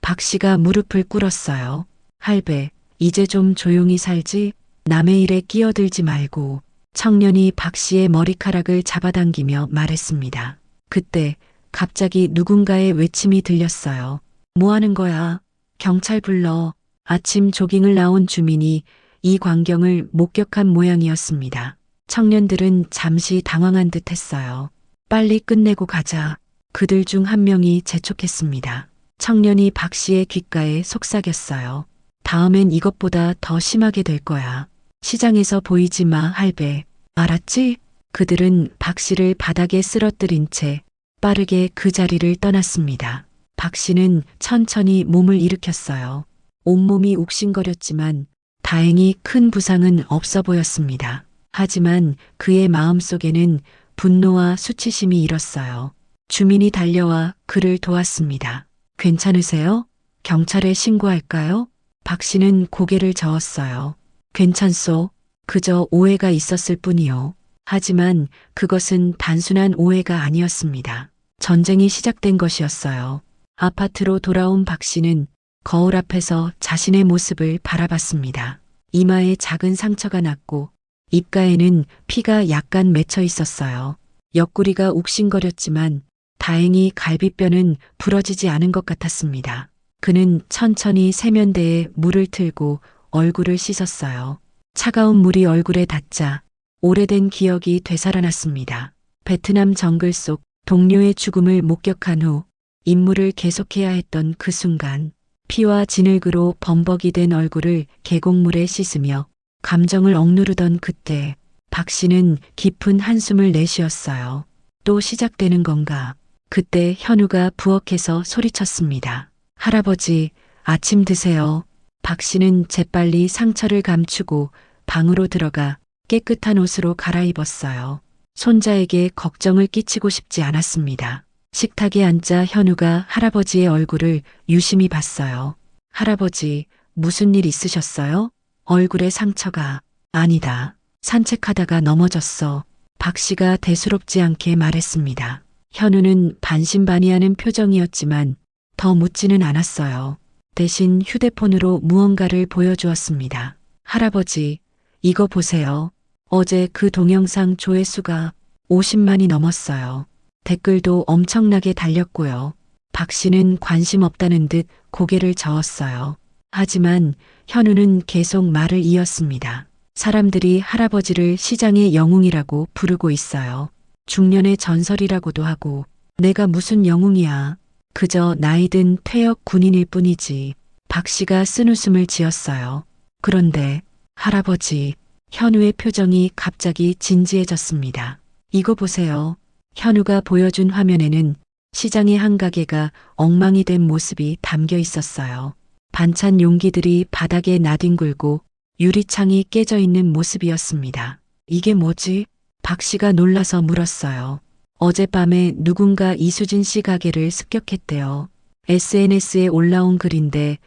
박 씨가 무릎을 꿇었어요. 할배, 이제 좀 조용히 살지? 남의 일에 끼어들지 말고. 청년이 박 씨의 머리카락을 잡아당기며 말했습니다. 그때 갑자기 누군가의 외침이 들렸어요. 뭐 하는 거야? 경찰 불러. 아침 조깅을 나온 주민이 이 광경을 목격한 모양이었습니다. 청년들은 잠시 당황한 듯 했어요. 빨리 끝내고 가자. 그들 중 한 명이 재촉했습니다. 청년이 박 씨의 귓가에 속삭였어요. 다음엔 이것보다 더 심하게 될 거야. 시장에서 보이지 마, 할배. 알았지? 그들은 박 씨를 바닥에 쓰러뜨린 채 빠르게 그 자리를 떠났습니다. 박 씨는 천천히 몸을 일으켰어요. 온몸이 욱신거렸지만 다행히 큰 부상은 없어 보였습니다. 하지만 그의 마음속에는 분노와 수치심이 일었어요. 주민이 달려와 그를 도왔습니다. 괜찮으세요? 경찰에 신고할까요? 박 씨는 고개를 저었어요. 괜찮소. 그저 오해가 있었을 뿐이요. 하지만 그것은 단순한 오해가 아니었습니다. 전쟁이 시작된 것이었어요. 아파트로 돌아온 박 씨는 거울 앞에서 자신의 모습을 바라봤습니다. 이마에 작은 상처가 났고 입가에는 피가 약간 맺혀 있었어요. 옆구리가 욱신거렸지만 다행히 갈비뼈는 부러지지 않은 것 같았습니다. 그는 천천히 세면대에 물을 틀고 얼굴을 씻었어요. 차가운 물이 얼굴에 닿자 오래된 기억이 되살아났습니다. 베트남 정글 속 동료의 죽음을 목격한 후 임무를 계속해야 했던 그 순간 피와 진흙으로 범벅이 된 얼굴을 계곡물에 씻으며 감정을 억누르던 그때 박 씨는 깊은 한숨을 내쉬었어요. 또 시작되는 건가? 그때 현우가 부엌에서 소리쳤습니다. 할아버지, 아침 드세요. 박 씨는 재빨리 상처를 감추고 방으로 들어가 깨끗한 옷으로 갈아입었어요. 손자에게 걱정을 끼치고 싶지 않았습니다. 식탁에 앉자 현우가 할아버지의 얼굴을 유심히 봤어요. 할아버지, 무슨 일 있으셨어요? 얼굴에 상처가. 아니다. 산책하다가 넘어졌어. 박 씨가 대수롭지 않게 말했습니다. 현우는 반신반의하는 표정이었지만 더 묻지는 않았어요. 대신 휴대폰으로 무언가를 보여주었습니다. 할아버지, 이거 보세요. 어제 그 동영상 조회수가 50만이 넘었어요. 댓글도 엄청나게 달렸고요. 박 씨는 관심 없다는 듯 고개를 저었어요. 하지만 현우는 계속 말을 이었습니다. 사람들이 할아버지를 시장의 영웅이라고 부르고 있어요. 중년의 전설이라고도 하고 내가 무슨 영웅이야. 그저 나이든 퇴역 군인일 뿐이지. 박 씨가 쓴웃음을 지었어요. 그런데 할아버지, 현우의 표정이 갑자기 진지해졌습니다. 이거 보세요. 현우가 보여준 화면에는 시장의 한 가게가 엉망이 된 모습이 담겨 있었어요. 반찬 용기들이 바닥에 나뒹굴고 유리창이 깨져 있는 모습이었습니다. 이게 뭐지? 박 씨가 놀라서 물었어요. 어젯밤에 누군가 이수진 씨 가게를 습격했대요. SNS에 올라온 글인데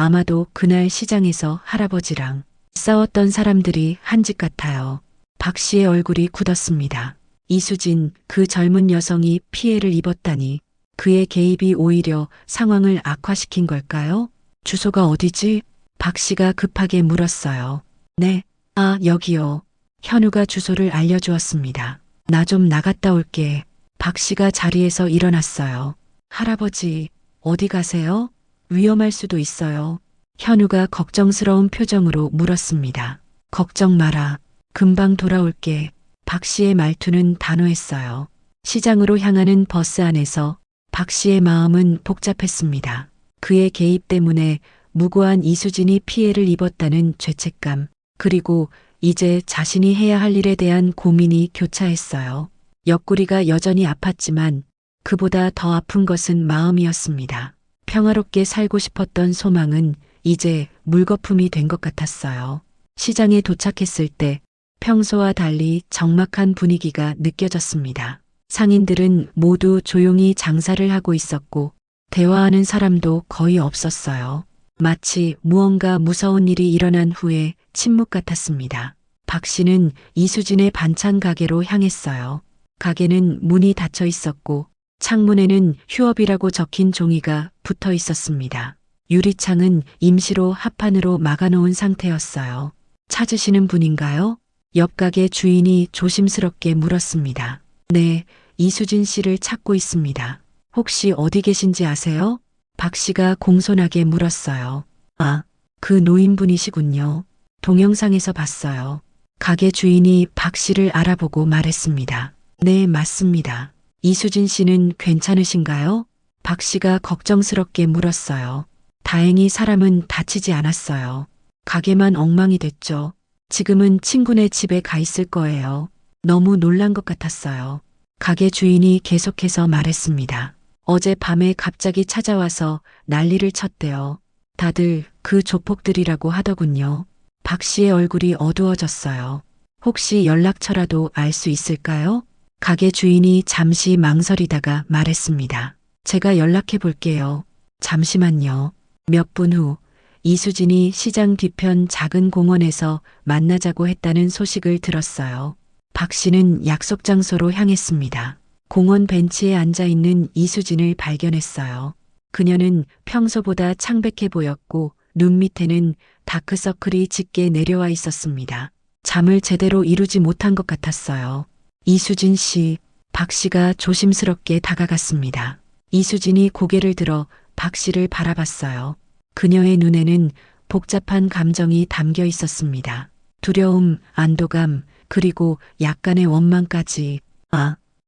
아마도 그날 시장에서 할아버지랑 싸웠던 사람들이 한 집 같아요. 박 씨의 얼굴이 굳었습니다. 이수진, 그 젊은 여성이 피해를 입었다니 그의 개입이 오히려 상황을 악화시킨 걸까요? 주소가 어디지? 박 씨가 급하게 물었어요. 네, 여기요. 현우가 주소를 알려주었습니다. 나 좀 나갔다 올게. 박 씨가 자리에서 일어났어요. 할아버지, 어디 가세요? 위험할 수도 있어요. 현우가 걱정스러운 표정으로 물었습니다. 걱정 마라. 금방 돌아올게. 박 씨의 말투는 단호했어요. 시장으로 향하는 버스 안에서 박 씨의 마음은 복잡했습니다. 그의 개입 때문에 무고한 이수진이 피해를 입었다는 죄책감, 그리고 이제 자신이 해야 할 일에 대한 고민이 교차했어요. 옆구리가 여전히 아팠지만 그보다 더 아픈 것은 마음이었습니다. 평화롭게 살고 싶었던 소망은 이제 물거품이 된 것 같았어요. 시장에 도착했을 때 평소와 달리 적막한 분위기가 느껴졌습니다. 상인들은 모두 조용히 장사를 하고 있었고 대화하는 사람도 거의 없었어요. 마치 무언가 무서운 일이 일어난 후에 침묵 같았습니다. 박 씨는 이수진의 반찬 가게로 향했어요. 가게는 문이 닫혀 있었고 창문에는 휴업이라고 적힌 종이가 붙어 있었습니다. 유리창은 임시로 합판으로 막아놓은 상태였어요. 찾으시는 분인가요? 옆 가게 주인이 조심스럽게 물었습니다. 네, 이수진 씨를 찾고 있습니다. 혹시 어디 계신지 아세요? 박 씨가 공손하게 물었어요. 그 노인분이시군요. 동영상에서 봤어요. 가게 주인이 박 씨를 알아보고 말했습니다. 네, 맞습니다. 이수진 씨는 괜찮으신가요? 박 씨가 걱정스럽게 물었어요. 다행히 사람은 다치지 않았어요. 가게만 엉망이 됐죠. 지금은 친구네 집에 가 있을 거예요. 너무 놀란 것 같았어요. 가게 주인이 계속해서 말했습니다. 어제 밤에 갑자기 찾아와서 난리를 쳤대요. 다들 그 조폭들이라고 하더군요. 박 씨의 얼굴이 어두워졌어요. 혹시 연락처라도 알 수 있을까요? 가게 주인이 잠시 망설이다가 말했습니다. 제가 연락해 볼게요. 잠시만요. 몇 분 후 이수진이 시장 뒤편 작은 공원에서 만나자고 했다는 소식을 들었어요. 박 씨는 약속 장소로 향했습니다. 공원 벤치에 앉아 있는 이수진을 발견했어요. 그녀는 평소보다 창백해 보였고 눈 밑에는 다크서클이 짙게 내려와 있었습니다. 잠을 제대로 이루지 못한 것 같았어요. 이수진 씨, 박 씨가 조심스럽게 다가갔습니다. 이수진이 고개를 들어 박 씨를 바라봤어요. 그녀의 눈에는 복잡한 감정이 담겨 있었습니다. 두려움, 안도감, 그리고 약간의 원망까지.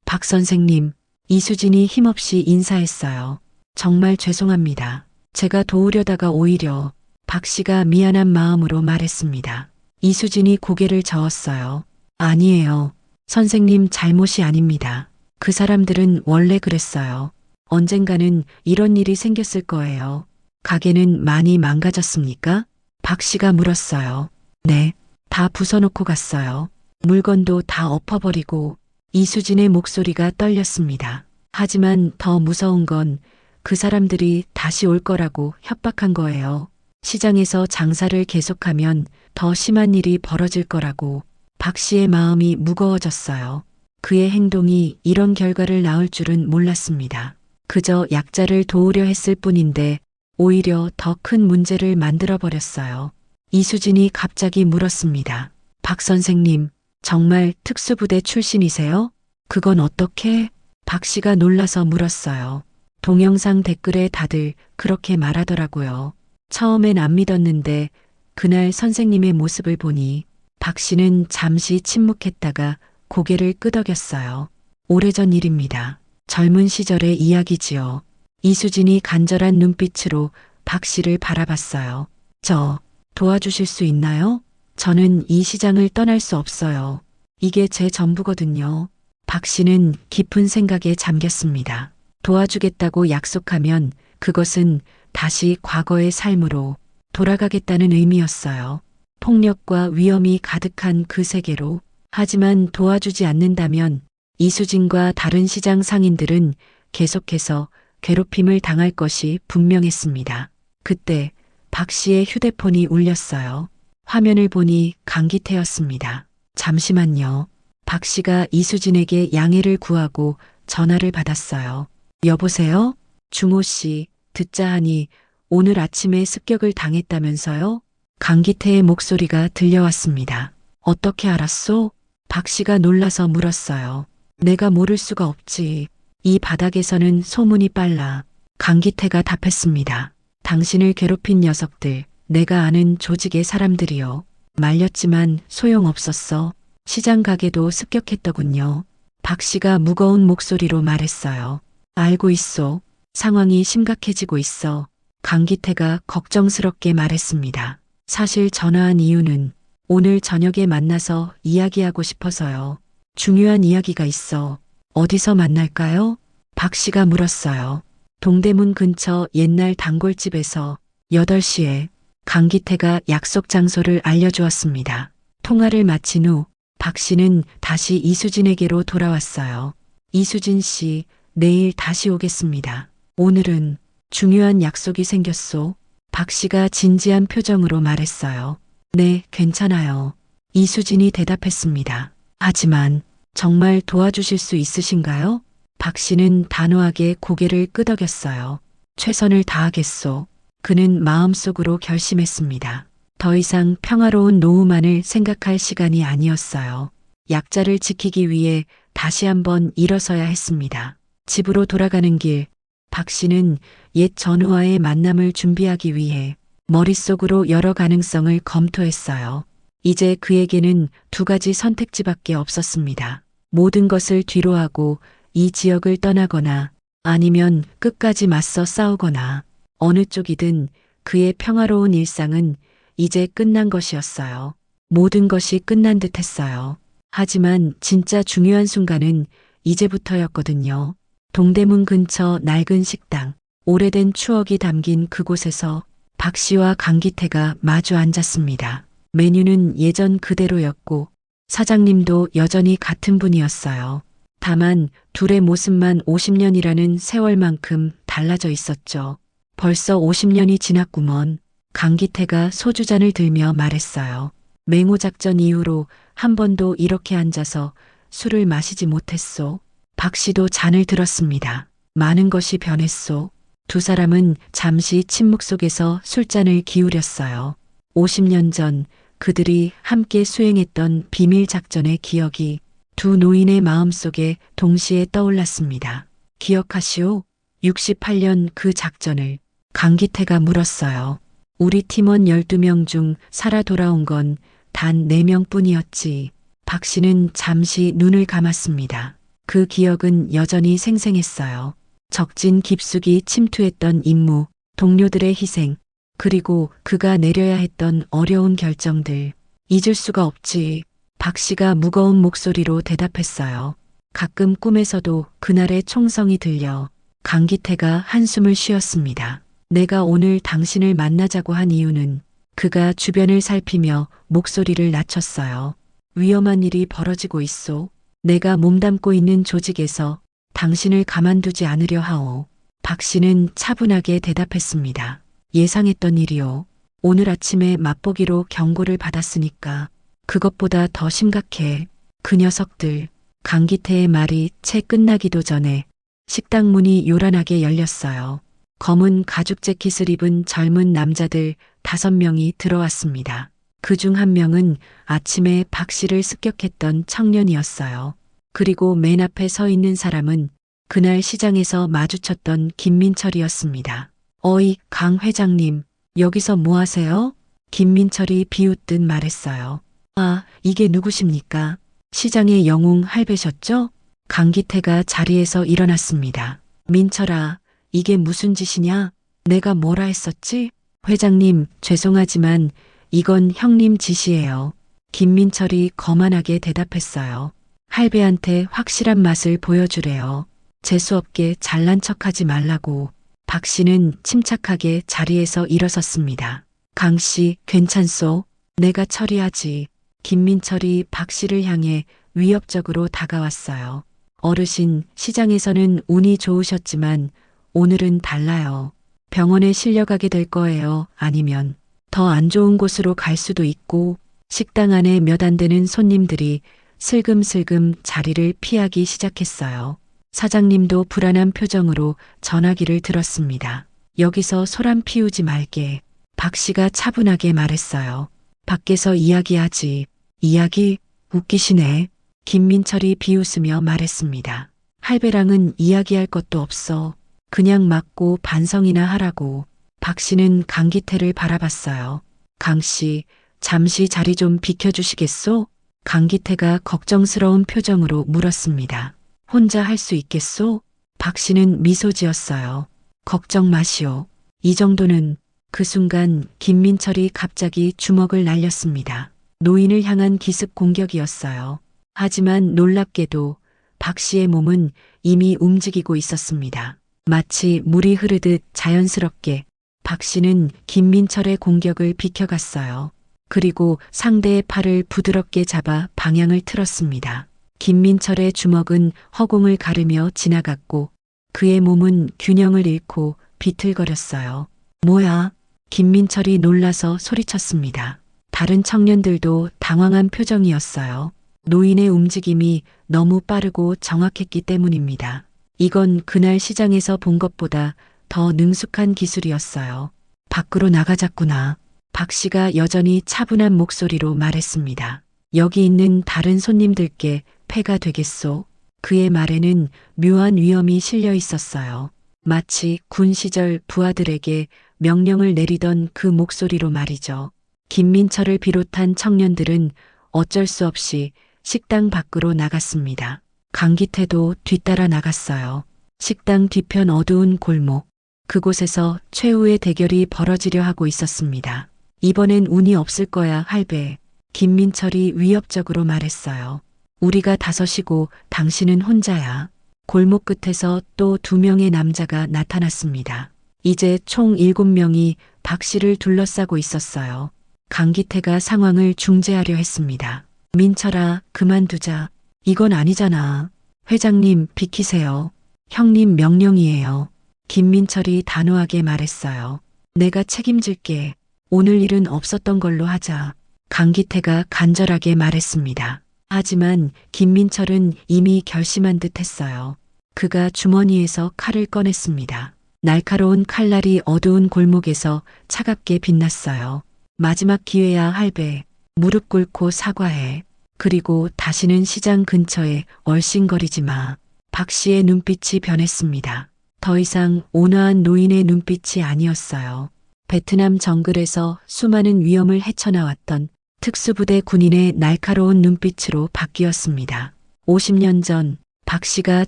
박 선생님, 이수진이 힘없이 인사했어요. 정말 죄송합니다. 제가 도우려다가 오히려. 박 씨가 미안한 마음으로 말했습니다. 이수진이 고개를 저었어요. 아니에요. 선생님 잘못이 아닙니다. 그 사람들은 원래 그랬어요. 언젠가는 이런 일이 생겼을 거예요. 가게는 많이 망가졌습니까? 박 씨가 물었어요. 네, 다 부숴놓고 갔어요. 물건도 다 엎어버리고. 이수진의 목소리가 떨렸습니다. 하지만 더 무서운 건 그 사람들이 다시 올 거라고 협박한 거예요. 시장에서 장사를 계속하면 더 심한 일이 벌어질 거라고. 박 씨의 마음이 무거워졌어요. 그의 행동이 이런 결과를 낳을 줄은 몰랐습니다. 그저 약자를 도우려 했을 뿐인데 오히려 더 큰 문제를 만들어 버렸어요. 이수진이 갑자기 물었습니다. 박 선생님, 정말 특수부대 출신이세요? 그건 어떻게? 박 씨가 놀라서 물었어요. 동영상 댓글에 다들 그렇게 말하더라고요. 처음엔 안 믿었는데 그날 선생님의 모습을 보니 박 씨는 잠시 침묵했다가 고개를 끄덕였어요. 오래전 일입니다. 젊은 시절의 이야기지요. 이수진이 간절한 눈빛으로 박 씨를 바라봤어요. 저 도와주실 수 있나요? 저는 이 시장을 떠날 수 없어요. 이게 제 전부거든요. 박 씨는 깊은 생각에 잠겼습니다. 도와주겠다고 약속하면 그것은 다시 과거의 삶으로 돌아가겠다는 의미였어요. 폭력과 위험이 가득한 그 세계로. 하지만 도와주지 않는다면 이수진과 다른 시장 상인들은 계속해서 괴롭힘을 당할 것이 분명했습니다. 그때 박 씨의 휴대폰이 울렸어요. 화면을 보니 강기태였습니다. 잠시만요. 박 씨가 이수진에게 양해를 구하고 전화를 받았어요. 여보세요? 중호 씨, 듣자 하니 오늘 아침에 습격을 당했다면서요? 강기태의 목소리가 들려왔습니다. 어떻게 알았소? 박 씨가 놀라서 물었어요. 내가 모를 수가 없지. 이 바닥에서는 소문이 빨라. 강기태가 답했습니다. 당신을 괴롭힌 녀석들, 내가 아는 조직의 사람들이요. 말렸지만 소용없었어. 시장 가게도 습격했더군요. 박 씨가 무거운 목소리로 말했어요. 알고 있소. 상황이 심각해지고 있어. 강기태가 걱정스럽게 말했습니다. 사실 전화한 이유는 오늘 저녁에 만나서 이야기하고 싶어서요. 중요한 이야기가 있어. 어디서 만날까요? 박 씨가 물었어요. 동대문 근처 옛날 단골집에서 8시에. 강기태가 약속 장소를 알려주었습니다. 통화를 마친 후 박 씨는 다시 이수진에게로 돌아왔어요. 이수진 씨, 내일 다시 오겠습니다. 오늘은 중요한 약속이 생겼소. 박 씨가 진지한 표정으로 말했어요. 네, 괜찮아요. 이수진이 대답했습니다. 하지만 정말 도와주실 수 있으신가요? 박 씨는 단호하게 고개를 끄덕였어요. 최선을 다하겠소. 그는 마음속으로 결심했습니다. 더 이상 평화로운 노후만을 생각할 시간이 아니었어요. 약자를 지키기 위해 다시 한번 일어서야 했습니다. 집으로 돌아가는 길, 박 씨는 옛 전우와의 만남을 준비하기 위해 머릿속으로 여러 가능성을 검토했어요. 이제 그에게는 두 가지 선택지밖에 없었습니다. 모든 것을 뒤로하고 이 지역을 떠나거나 아니면 끝까지 맞서 싸우거나. 어느 쪽이든 그의 평화로운 일상은 이제 끝난 것이었어요. 모든 것이 끝난 듯 했어요. 하지만 진짜 중요한 순간은 이제부터였거든요. 동대문 근처 낡은 식당, 오래된 추억이 담긴 그곳에서 박 씨와 강기태가 마주 앉았습니다. 메뉴는 예전 그대로였고 사장님도 여전히 같은 분이었어요. 다만 둘의 모습만 50년이라는 세월만큼 달라져 있었죠. 벌써 50년이 지났구먼. 강기태가 소주잔을 들며 말했어요. 맹호작전 이후로 한 번도 이렇게 앉아서 술을 마시지 못했소. 박 씨도 잔을 들었습니다. 많은 것이 변했소. 두 사람은 잠시 침묵 속에서 술잔을 기울였어요. 50년 전 그들이 함께 수행했던 비밀 작전의 기억이 두 노인의 마음속에 동시에 떠올랐습니다. 기억하시오? 68년 그 작전을. 강기태가 물었어요. 우리 팀원 12명 중 살아 돌아온 건 단 4명 뿐이었지. 박 씨는 잠시 눈을 감았습니다. 그 기억은 여전히 생생했어요. 적진 깊숙이 침투했던 임무, 동료들의 희생, 그리고 그가 내려야 했던 어려운 결정들. 잊을 수가 없지. 박 씨가 무거운 목소리로 대답했어요. 가끔 꿈에서도 그날의 총성이 들려. 강기태가 한숨을 쉬었습니다. 내가 오늘 당신을 만나자고 한 이유는 그가 주변을 살피며 목소리를 낮췄어요. 위험한 일이 벌어지고 있소. 내가 몸담고 있는 조직에서 당신을 가만두지 않으려 하오. 박 씨는 차분하게 대답했습니다. 예상했던 일이오. 오늘 아침에 맛보기로 경고를 받았으니까 그것보다 더 심각해. 그 녀석들. 강기태의 말이 채 끝나기도 전에 식당 문이 요란하게 열렸어요. 검은 가죽 재킷을 입은 젊은 남자들 5명이 들어왔습니다. 그중 한 명은 아침에 박 씨를 습격했던 청년이었어요. 그리고 맨 앞에 서 있는 사람은 그날 시장에서 마주쳤던 김민철이었습니다. 어이, 강 회장님, 여기서 뭐 하세요? 김민철이 비웃듯 말했어요. 아, 이게 누구십니까? 시장의 영웅 할배셨죠? 강기태가 자리에서 일어났습니다. 민철아, 이게 무슨 짓이냐? 내가 뭐라 했었지? 회장님, 죄송하지만 이건 형님 짓이에요. 김민철이 거만하게 대답했어요. 할배한테 확실한 맛을 보여주래요. 재수없게 잘난 척하지 말라고. 박 씨는 침착하게 자리에서 일어섰습니다. 강 씨, 괜찮소? 내가 처리하지. 김민철이 박 씨를 향해 위협적으로 다가왔어요. 어르신, 시장에서는 운이 좋으셨지만 오늘은 달라요. 병원에 실려가게 될 거예요. 아니면 더 안 좋은 곳으로 갈 수도 있고. 식당 안에 몇 안 되는 손님들이 슬금슬금 자리를 피하기 시작했어요. 사장님도 불안한 표정으로 전화기를 들었습니다. 여기서 소란 피우지 말게. 박 씨가 차분하게 말했어요. 밖에서 이야기하지. 이야기? 웃기시네. 김민철이 비웃으며 말했습니다. 할배랑은 이야기할 것도 없어. 그냥 맞고 반성이나 하라고. 박 씨는 강기태를 바라봤어요. 강 씨, 잠시 자리 좀 비켜주시겠소? 강기태가 걱정스러운 표정으로 물었습니다. 혼자 할 수 있겠소? 박 씨는 미소 지었어요. 걱정 마시오. 이 정도는. 그 순간 김민철이 갑자기 주먹을 날렸습니다. 노인을 향한 기습 공격이었어요. 하지만 놀랍게도 박 씨의 몸은 이미 움직이고 있었습니다. 마치 물이 흐르듯 자연스럽게 박 씨는 김민철의 공격을 비켜갔어요. 그리고 상대의 팔을 부드럽게 잡아 방향을 틀었습니다. 김민철의 주먹은 허공을 가르며 지나갔고 그의 몸은 균형을 잃고 비틀거렸어요. 뭐야? 김민철이 놀라서 소리쳤습니다. 다른 청년들도 당황한 표정이었어요. 노인의 움직임이 너무 빠르고 정확했기 때문입니다. 이건 그날 시장에서 본 것보다 더 능숙한 기술이었어요. 밖으로 나가자꾸나. 박 씨가 여전히 차분한 목소리로 말했습니다. 여기 있는 다른 손님들께 폐가 되겠소. 그의 말에는 묘한 위험이 실려 있었어요. 마치 군 시절 부하들에게 명령을 내리던 그 목소리로 말이죠. 김민철을 비롯한 청년들은 어쩔 수 없이 식당 밖으로 나갔습니다. 강기태도 뒤따라 나갔어요. 식당 뒤편 어두운 골목. 그곳에서 최후의 대결이 벌어지려 하고 있었습니다. 이번엔 운이 없을 거야, 할배. 김민철이 위협적으로 말했어요. 우리가 5이고 당신은 혼자야. 골목 끝에서 또 2명의 남자가 나타났습니다. 이제 총 7명이 박 씨를 둘러싸고 있었어요. 강기태가 상황을 중재하려 했습니다. 민철아, 그만두자. 이건 아니잖아. 회장님, 비키세요. 형님 명령이에요. 김민철이 단호하게 말했어요. 내가 책임질게. 오늘 일은 없었던 걸로 하자. 강기태가 간절하게 말했습니다. 하지만 김민철은 이미 결심한 듯 했어요. 그가 주머니에서 칼을 꺼냈습니다. 날카로운 칼날이 어두운 골목에서 차갑게 빛났어요. 마지막 기회야, 할배. 무릎 꿇고 사과해. 그리고 다시는 시장 근처에 얼씬거리지 마. 박 씨의 눈빛이 변했습니다. 더 이상 온화한 노인의 눈빛이 아니었어요. 베트남 정글에서 수많은 위험을 헤쳐나왔던 특수부대 군인의 날카로운 눈빛으로 바뀌었습니다. 50년 전 박 씨가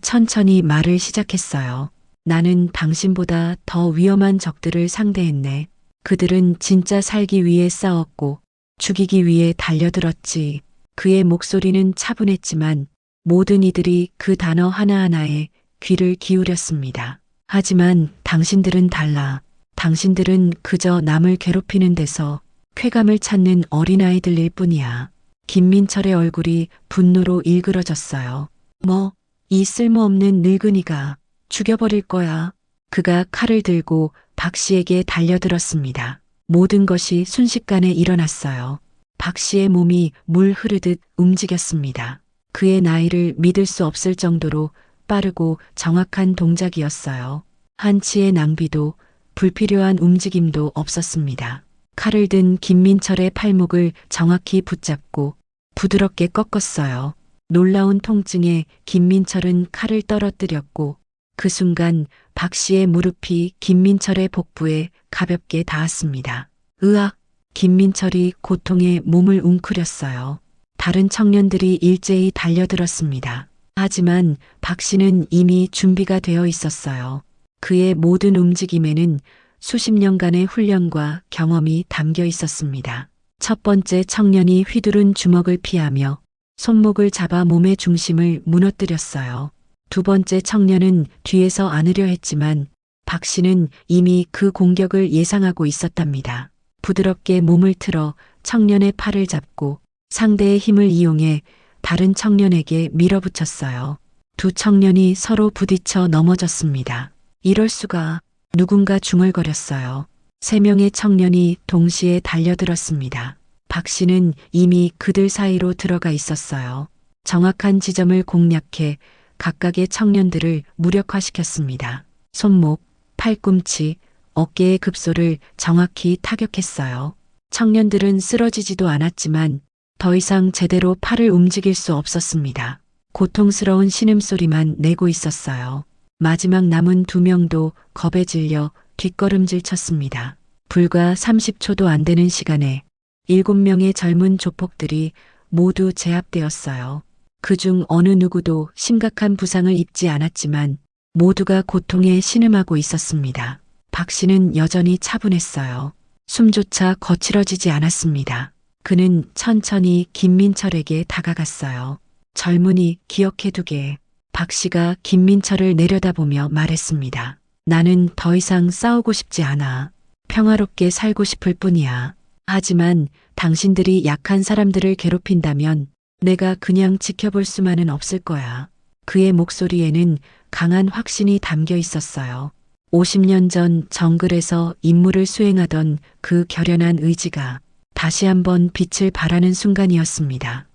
천천히 말을 시작했어요. 나는 당신보다 더 위험한 적들을 상대했네. 그들은 진짜 살기 위해 싸웠고 죽이기 위해 달려들었지. 그의 목소리는 차분했지만 모든 이들이 그 단어 하나하나에 귀를 기울였습니다. 하지만 당신들은 달라. 당신들은 그저 남을 괴롭히는 데서 쾌감을 찾는 어린아이들일 뿐이야. 김민철의 얼굴이 분노로 일그러졌어요. 뭐, 이 쓸모없는 늙은이가 죽여버릴 거야. 그가 칼을 들고 박 씨에게 달려들었습니다. 모든 것이 순식간에 일어났어요. 박 씨의 몸이 물 흐르듯 움직였습니다. 그의 나이를 믿을 수 없을 정도로 빠르고 정확한 동작이었어요. 한치의 낭비도 불필요한 움직임도 없었습니다. 칼을 든 김민철의 팔목을 정확히 붙잡고 부드럽게 꺾었어요. 놀라운 통증에 김민철은 칼을 떨어뜨렸고 그 순간 박 씨의 무릎이 김민철의 복부에 가볍게 닿았습니다. 으악! 김민철이 고통에 몸을 웅크렸어요. 다른 청년들이 일제히 달려들었습니다. 하지만 박 씨는 이미 준비가 되어 있었어요. 그의 모든 움직임에는 수십 년간의 훈련과 경험이 담겨 있었습니다. 첫 번째 청년이 휘두른 주먹을 피하며 손목을 잡아 몸의 중심을 무너뜨렸어요. 두 번째 청년은 뒤에서 안으려 했지만 박 씨는 이미 그 공격을 예상하고 있었답니다. 부드럽게 몸을 틀어 청년의 팔을 잡고 상대의 힘을 이용해 다른 청년에게 밀어붙였어요. 두 청년이 서로 부딪혀 넘어졌습니다. 이럴 수가. 누군가 중얼거렸어요. 세 명의 청년이 동시에 달려들었습니다. 박 씨는 이미 그들 사이로 들어가 있었어요. 정확한 지점을 공략해 각각의 청년들을 무력화시켰습니다. 손목, 팔꿈치, 어깨의 급소를 정확히 타격했어요. 청년들은 쓰러지지도 않았지만 더 이상 제대로 팔을 움직일 수 없었습니다. 고통스러운 신음소리만 내고 있었어요. 마지막 남은 두 명도 겁에 질려 뒷걸음질 쳤습니다. 불과 30초도 안 되는 시간에 7명의 젊은 조폭들이 모두 제압되었어요. 그중 어느 누구도 심각한 부상을 입지 않았지만 모두가 고통에 신음하고 있었습니다. 박 씨는 여전히 차분했어요. 숨조차 거칠어지지 않았습니다. 그는 천천히 김민철에게 다가갔어요. 젊은이, 기억해두게. 박 씨가 김민철을 내려다보며 말했습니다. 나는 더 이상 싸우고 싶지 않아. 평화롭게 살고 싶을 뿐이야. 하지만 당신들이 약한 사람들을 괴롭힌다면 내가 그냥 지켜볼 수만은 없을 거야. 그의 목소리에는 강한 확신이 담겨 있었어요. 50년 전 정글에서 임무를 수행하던 그 결연한 의지가 다시 한번 빛을 발하는 순간이었습니다.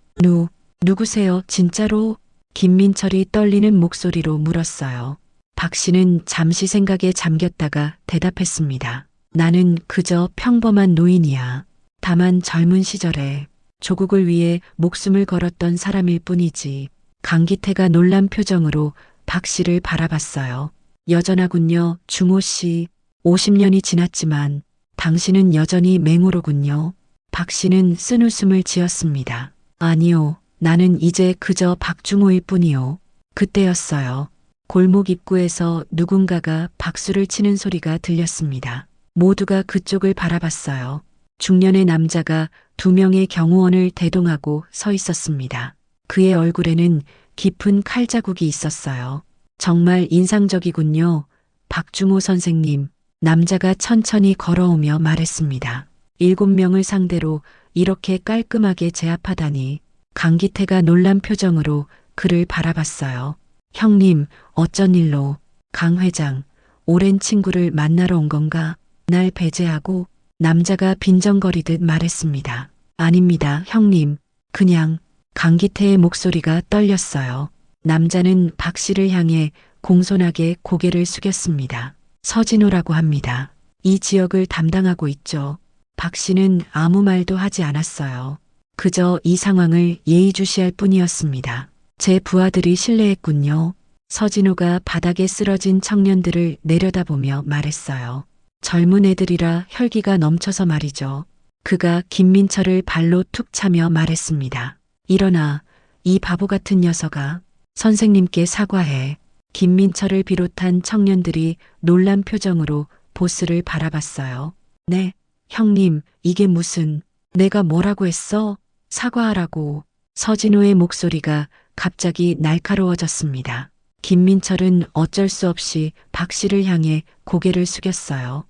누구세요, 진짜로? 김민철이 떨리는 목소리로 물었어요. 박 씨는 잠시 생각에 잠겼다가 대답했습니다. 나는 그저 평범한 노인이야. 다만 젊은 시절에 조국을 위해 목숨을 걸었던 사람일 뿐이지. 강기태가 놀란 표정으로 박 씨를 바라봤어요. 여전하군요, 중호 씨. 50년이 지났지만 당신은 여전히 맹호로군요. 박 씨는 쓴웃음을 지었습니다. 아니요. 나는 이제 그저 박중호일 뿐이요. 그때였어요. 골목 입구에서 누군가가 박수를 치는 소리가 들렸습니다. 모두가 그쪽을 바라봤어요. 중년의 남자가 2명의 경호원을 대동하고 서 있었습니다. 그의 얼굴에는 깊은 칼자국이 있었어요. 정말 인상적이군요. 박중호 선생님. 남자가 천천히 걸어오며 말했습니다. 7명을 상대로 이렇게 깔끔하게 제압하다니. 강기태가 놀란 표정으로 그를 바라봤어요. 형님, 어쩐 일로? 강 회장, 오랜 친구를 만나러 온 건가? 날 배제하고? 남자가 빈정거리듯 말했습니다. 아닙니다, 형님. 그냥. 강기태의 목소리가 떨렸어요. 남자는 박 씨를 향해 공손하게 고개를 숙였습니다. 서진호라고 합니다. 이 지역을 담당하고 있죠. 박 씨는 아무 말도 하지 않았어요. 그저 이 상황을 예의주시할 뿐이었습니다. 제 부하들이 실례했군요. 서진호가 바닥에 쓰러진 청년들을 내려다보며 말했어요. 젊은 애들이라 혈기가 넘쳐서 말이죠. 그가 김민철을 발로 툭 차며 말했습니다. 일어나, 이 바보 같은 녀석아. 선생님께 사과해. 김민철을 비롯한 청년들이 놀란 표정으로 보스를 바라봤어요. 네, 형님, 이게 무슨, 내가 뭐라고 했어? 사과하라고. 서진호의 목소리가 갑자기 날카로워졌습니다. 김민철은 어쩔 수 없이 박 씨를 향해 고개를 숙였어요.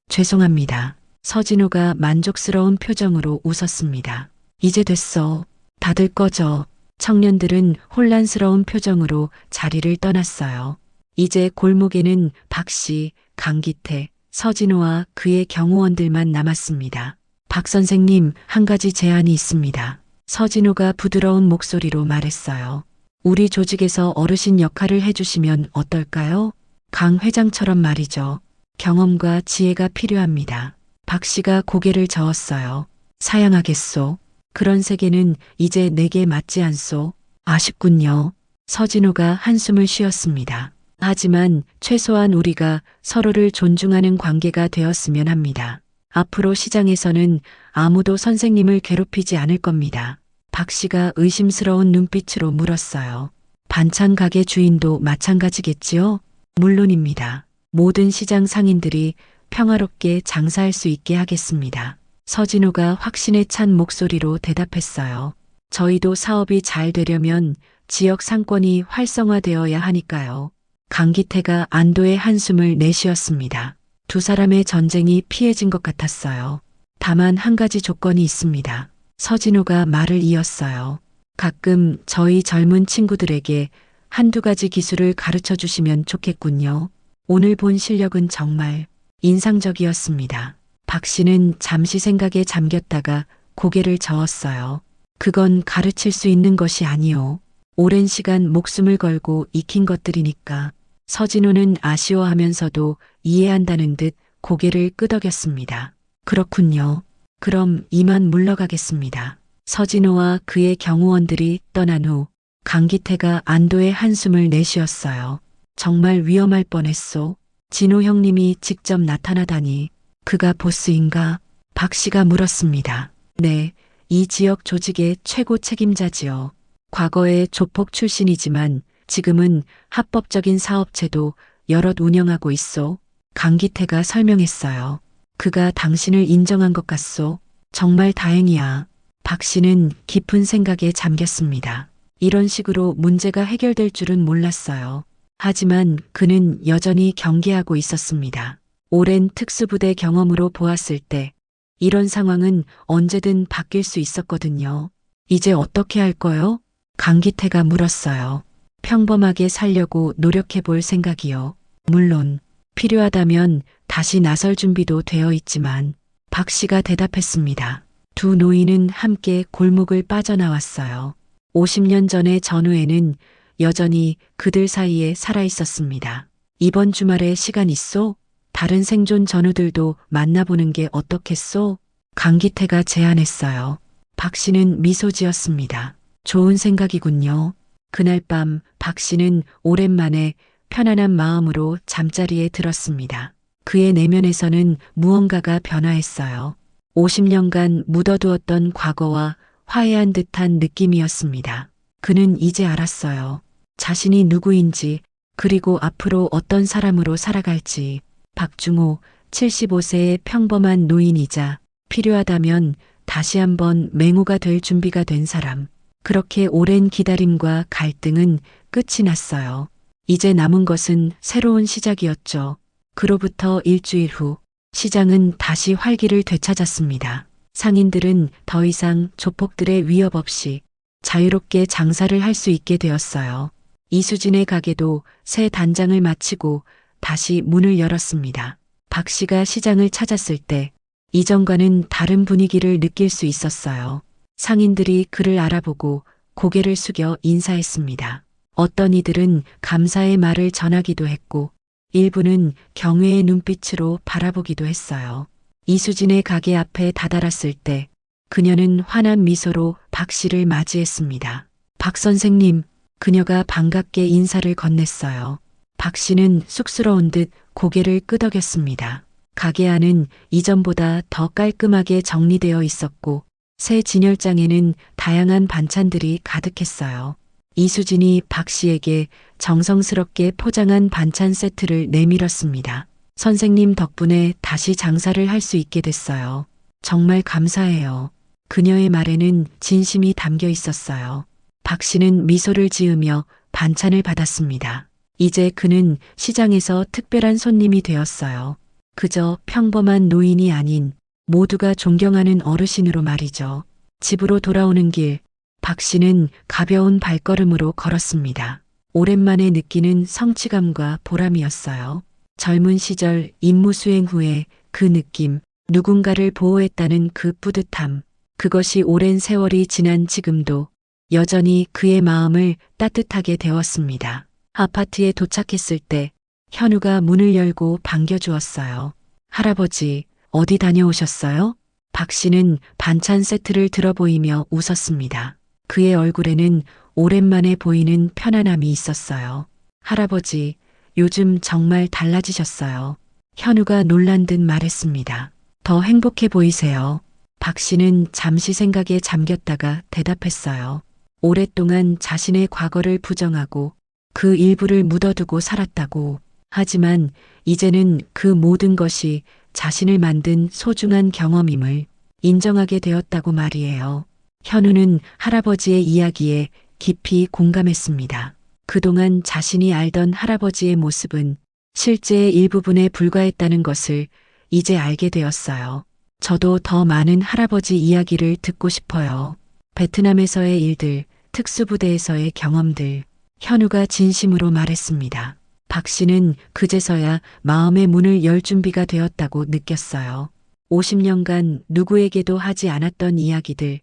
죄송합니다. 서진호가 만족스러운 표정으로 웃었습니다. 이제 됐어. 다들 꺼져. 청년들은 혼란스러운 표정으로 자리를 떠났어요. 이제 골목에는 박 씨, 강기태, 서진호와 그의 경호원들만 남았습니다. 박 선생님, 한 가지 제안이 있습니다. 서진호가 부드러운 목소리로 말했어요. 우리 조직에서 어르신 역할을 해주시면 어떨까요? 강 회장처럼 말이죠. 경험과 지혜가 필요합니다. 박 씨가 고개를 저었어요. 사양하겠소. 그런 세계는 이제 내게 맞지 않소. 아쉽군요. 서진호가 한숨을 쉬었습니다. 하지만 최소한 우리가 서로를 존중하는 관계가 되었으면 합니다. 앞으로 시장에서는 아무도 선생님을 괴롭히지 않을 겁니다. 박 씨가 의심스러운 눈빛으로 물었어요. 반찬 가게 주인도 마찬가지겠지요? 물론입니다. 모든 시장 상인들이 평화롭게 장사할 수 있게 하겠습니다. 서진호가 확신에 찬 목소리로 대답했어요. 저희도 사업이 잘 되려면 지역 상권이 활성화되어야 하니까요. 강기태가 안도의 한숨을 내쉬었습니다. 두 사람의 전쟁이 피해진 것 같았어요. 다만 한 가지 조건이 있습니다. 서진호가 말을 이었어요. 가끔 저희 젊은 친구들에게 한두 가지 기술을 가르쳐 주시면 좋겠군요. 오늘 본 실력은 정말 인상적이었습니다. 박 씨는 잠시 생각에 잠겼다가 고개를 저었어요. 그건 가르칠 수 있는 것이 아니오. 오랜 시간 목숨을 걸고 익힌 것들이니까. 서진호는 아쉬워하면서도 이해한다는 듯 고개를 끄덕였습니다. 그렇군요. 그럼 이만 물러가겠습니다. 서진호와 그의 경호원들이 떠난 후 강기태가 안도의 한숨을 내쉬었어요. 정말 위험할 뻔했소. 진호 형님이 직접 나타나다니. 그가 보스인가? 박 씨가 물었습니다. 네, 이 지역 조직의 최고 책임자지요. 과거에 조폭 출신이지만 지금은 합법적인 사업체도 여럿 운영하고 있소. 강기태가 설명했어요. 그가 당신을 인정한 것 같소. 정말 다행이야. 박 씨는 깊은 생각에 잠겼습니다. 이런 식으로 문제가 해결될 줄은 몰랐어요. 하지만 그는 여전히 경계하고 있었습니다. 오랜 특수부대 경험으로 보았을 때 이런 상황은 언제든 바뀔 수 있었거든요. 이제 어떻게 할 거요? 강기태가 물었어요. 평범하게 살려고 노력해 볼 생각이요. 물론 필요하다면 다시 나설 준비도 되어 있지만 박 씨가 대답했습니다. 두 노인은 함께 골목을 빠져나왔어요. 50년 전의 전우에는 여전히 그들 사이에 살아 있었습니다. 이번 주말에 시간 있소? 다른 생존 전우들도 만나보는 게 어떻겠소? 강기태가 제안했어요. 박 씨는 미소 지었습니다. 좋은 생각이군요. 그날 밤 박 씨는 오랜만에 편안한 마음으로 잠자리에 들었습니다. 그의 내면에서는 무언가가 변화했어요. 50년간 묻어두었던 과거와 화해한 듯한 느낌이었습니다. 그는 이제 알았어요. 자신이 누구인지 그리고 앞으로 어떤 사람으로 살아갈지. 박중호 75세의 평범한 노인이자 필요하다면 다시 한번 맹호가 될 준비가 된 사람. 그렇게 오랜 기다림과 갈등은 끝이 났어요. 이제 남은 것은 새로운 시작이었죠. 그로부터 일주일 후 시장은 다시 활기를 되찾았습니다. 상인들은 더 이상 조폭들의 위협 없이 자유롭게 장사를 할 수 있게 되었어요. 이수진의 가게도 새 단장을 마치고 다시 문을 열었습니다. 박 씨가 시장을 찾았을 때 이전과는 다른 분위기를 느낄 수 있었어요. 상인들이 그를 알아보고 고개를 숙여 인사했습니다. 어떤 이들은 감사의 말을 전하기도 했고 일부는 경외의 눈빛으로 바라보기도 했어요. 이수진의 가게 앞에 다다랐을 때 그녀는 환한 미소로 박 씨를 맞이했습니다. 박 선생님, 그녀가 반갑게 인사를 건넸어요. 박 씨는 쑥스러운 듯 고개를 끄덕였습니다. 가게 안은 이전보다 더 깔끔하게 정리되어 있었고 새 진열장에는 다양한 반찬들이 가득했어요. 이수진이 박 씨에게 정성스럽게 포장한 반찬 세트를 내밀었습니다. 선생님 덕분에 다시 장사를 할 수 있게 됐어요. 정말 감사해요. 그녀의 말에는 진심이 담겨 있었어요. 박 씨는 미소를 지으며 반찬을 받았습니다. 이제 그는 시장에서 특별한 손님이 되었어요. 그저 평범한 노인이 아닌 모두가 존경하는 어르신으로 말이죠. 집으로 돌아오는 길, 박 씨는 가벼운 발걸음으로 걸었습니다. 오랜만에 느끼는 성취감과 보람이었어요. 젊은 시절 임무 수행 후에 그 느낌, 누군가를 보호했다는 그 뿌듯함, 그것이 오랜 세월이 지난 지금도 여전히 그의 마음을 따뜻하게 데웠습니다. 아파트에 도착했을 때 현우가 문을 열고 반겨주었어요. 할아버지, 어디 다녀오셨어요? 박 씨는 반찬 세트를 들어 보이며 웃었습니다. 그의 얼굴에는 오랜만에 보이는 편안함이 있었어요. 할아버지, 요즘 정말 달라지셨어요. 현우가 놀란 듯 말했습니다. 더 행복해 보이세요. 박 씨는 잠시 생각에 잠겼다가 대답했어요. 오랫동안 자신의 과거를 부정하고 그 일부를 묻어두고 살았다고. 하지만 이제는 그 모든 것이 자신을 만든 소중한 경험임을 인정하게 되었다고 말이에요. 현우는 할아버지의 이야기에 깊이 공감했습니다. 그동안 자신이 알던 할아버지의 모습은 실제의 일부분에 불과했다는 것을 이제 알게 되었어요. 저도 더 많은 할아버지 이야기를 듣고 싶어요. 베트남에서의 일들, 특수부대에서의 경험들, 현우가 진심으로 말했습니다. 박 씨는 그제서야 마음의 문을 열 준비가 되었다고 느꼈어요. 50년간 누구에게도 하지 않았던 이야기들,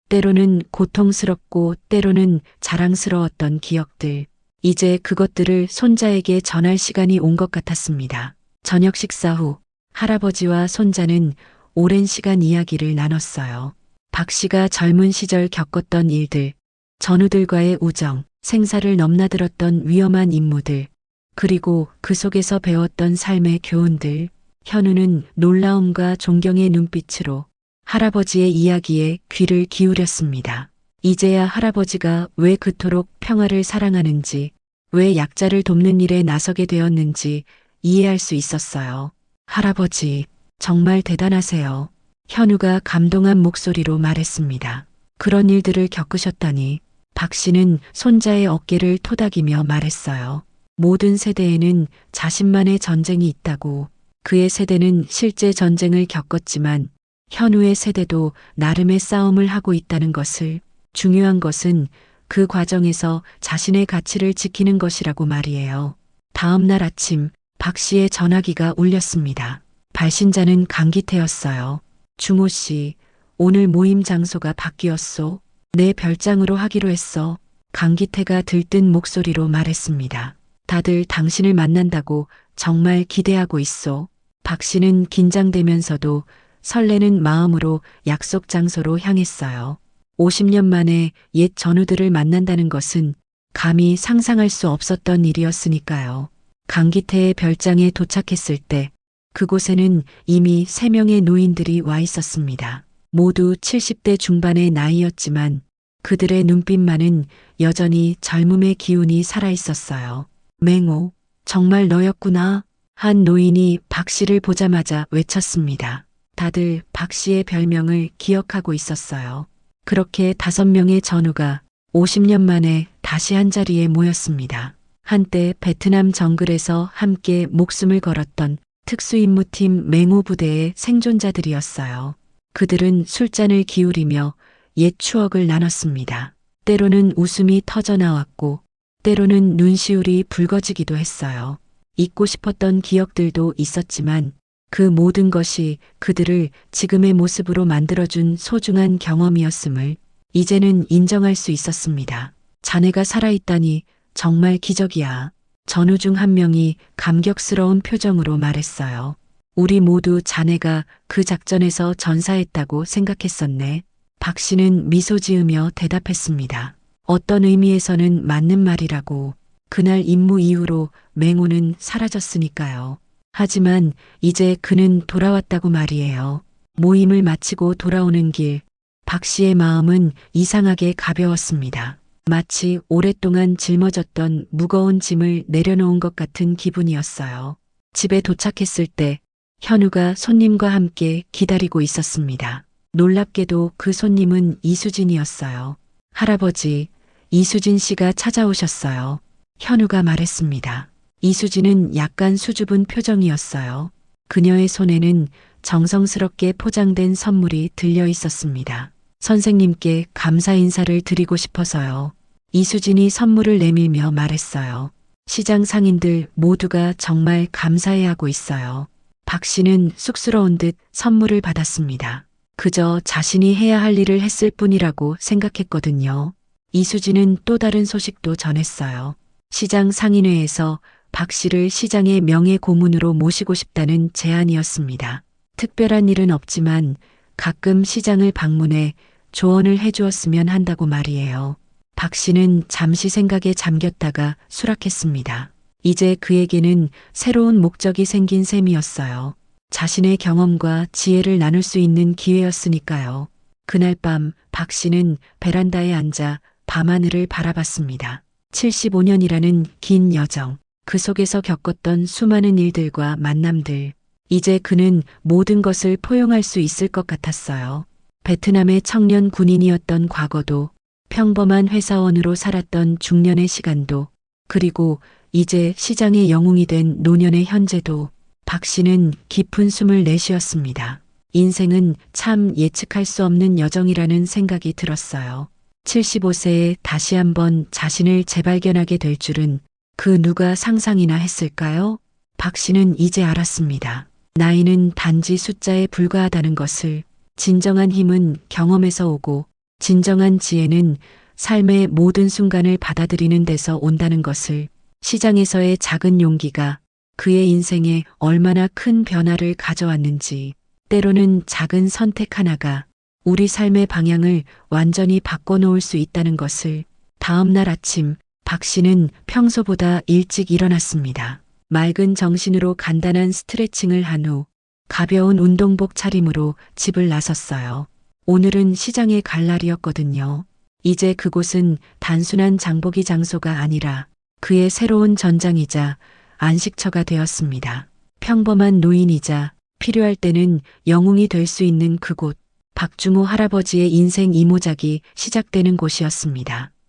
때로는 고통스럽고 때로는 자랑스러웠던 기억들, 이제 그것들을 손자에게 전할 시간이 온 것 같았습니다. 저녁 식사 후 할아버지와 손자는 오랜 시간 이야기를 나눴어요. 박 씨가 젊은 시절 겪었던 일들, 전우들과의 우정, 생사를 넘나들었던 위험한 임무들, 그리고 그 속에서 배웠던 삶의 교훈들. 현우는 놀라움과 존경의 눈빛으로 할아버지의 이야기에 귀를 기울였습니다. 이제야 할아버지가 왜 그토록 평화를 사랑하는지, 왜 약자를 돕는 일에 나서게 되었는지 이해할 수 있었어요. 할아버지, 정말 대단하세요. 현우가 감동한 목소리로 말했습니다. 그런 일들을 겪으셨다니. 박 씨는 손자의 어깨를 토닥이며 말했어요. 모든 세대에는 자신만의 전쟁이 있다고. 그의 세대는 실제 전쟁을 겪었지만 현우의 세대도 나름의 싸움을 하고 있다는 것을, 중요한 것은 그 과정에서 자신의 가치를 지키는 것이라고 말이에요. 다음 날 아침 박 씨의 전화기가 울렸습니다. 발신자는 강기태였어요. 중호 씨, 오늘 모임 장소가 바뀌었소. 내 별장으로 하기로 했어. 강기태가 들뜬 목소리로 말했습니다. 다들 당신을 만난다고 정말 기대하고 있어. 박 씨는 긴장되면서도 설레는 마음으로 약속 장소로 향했어요. 50년 만에 옛 전우들을 만난다는 것은 감히 상상할 수 없었던 일이었으니까요. 강기태의 별장에 도착했을 때 그곳에는 이미 3명의 노인들이 와 있었습니다. 모두 70대 중반의 나이였지만 그들의 눈빛만은 여전히 젊음의 기운이 살아있었어요. 맹호, 정말 너였구나. 한 노인이 박 씨를 보자마자 외쳤습니다. 다들 박 씨의 별명을 기억하고 있었어요. 그렇게 5명의 전우가 50년 만에 다시 한자리에 모였습니다. 한때 베트남 정글에서 함께 목숨을 걸었던 특수임무팀 맹호 부대의 생존자들이었어요. 그들은 술잔을 기울이며 옛 추억을 나눴습니다. 때로는 웃음이 터져나왔고 때로는 눈시울이 붉어지기도 했어요. 잊고 싶었던 기억들도 있었지만 그 모든 것이 그들을 지금의 모습으로 만들어준 소중한 경험이었음을 이제는 인정할 수 있었습니다. 자네가 살아있다니 정말 기적이야. 전우 중 한 명이 감격스러운 표정으로 말했어요. 우리 모두 자네가 그 작전에서 전사했다고 생각했었네. 박 씨는 미소 지으며 대답했습니다. 어떤 의미에서는 맞는 말이라고. 그날 임무 이후로 맹호는 사라졌으니까요. 하지만 이제 그는 돌아왔다고 말이에요. 모임을 마치고 돌아오는 길, 박 씨의 마음은 이상하게 가벼웠습니다. 마치 오랫동안 짊어졌던 무거운 짐을 내려놓은 것 같은 기분이었어요. 집에 도착했을 때 현우가 손님과 함께 기다리고 있었습니다. 놀랍게도 그 손님은 이수진이었어요. 할아버지, 이수진 씨가 찾아오셨어요. 현우가 말했습니다. 이수진은 약간 수줍은 표정이었어요. 그녀의 손에는 정성스럽게 포장된 선물이 들려 있었습니다. 선생님께 감사 인사를 드리고 싶어서요. 이수진이 선물을 내밀며 말했어요. 시장 상인들 모두가 정말 감사해하고 있어요. 박 씨는 쑥스러운 듯 선물을 받았습니다. 그저 자신이 해야 할 일을 했을 뿐이라고 생각했거든요. 이수진은 또 다른 소식도 전했어요. 시장 상인회에서 박 씨를 시장의 명예 고문으로 모시고 싶다는 제안이었습니다. 특별한 일은 없지만 가끔 시장을 방문해 조언을 해주었으면 한다고 말이에요. 박 씨는 잠시 생각에 잠겼다가 수락했습니다. 이제 그에게는 새로운 목적이 생긴 셈이었어요. 자신의 경험과 지혜를 나눌 수 있는 기회였으니까요. 그날 밤 박 씨는 베란다에 앉아 밤하늘을 바라봤습니다. 75년이라는 긴 여정, 그 속에서 겪었던 수많은 일들과 만남들, 이제 그는 모든 것을 포용할 수 있을 것 같았어요. 베트남의 청년 군인이었던 과거도, 평범한 회사원으로 살았던 중년의 시간도, 그리고 이제 시장의 영웅이 된 노년의 현재도 박 씨는 깊은 숨을 내쉬었습니다. 인생은 참 예측할 수 없는 여정이라는 생각이 들었어요. 75세에 다시 한번 자신을 재발견하게 될 줄은 그 누가 상상이나 했을까요? 박 씨는 이제 알았습니다. 나이는 단지 숫자에 불과하다는 것을, 진정한 힘은 경험에서 오고 진정한 지혜는 삶의 모든 순간을 받아들이는 데서 온다는 것을, 시장에서의 작은 용기가 그의 인생에 얼마나 큰 변화를 가져왔는지, 때로는 작은 선택 하나가 우리 삶의 방향을 완전히 바꿔놓을 수 있다는 것을. 다음 날 아침, 박 씨는 평소보다 일찍 일어났습니다. 맑은 정신으로 간단한 스트레칭을 한 후 가벼운 운동복 차림으로 집을 나섰어요. 오늘은 시장에 갈 날이었거든요. 이제 그곳은 단순한 장보기 장소가 아니라 그의 새로운 전장이자 안식처가 되었습니다. 평범한 노인이자 필요할 때는 영웅이 될 수 있는 그곳, 박주모 할아버지의 인생 이모작이 시작되는 곳이었습니다.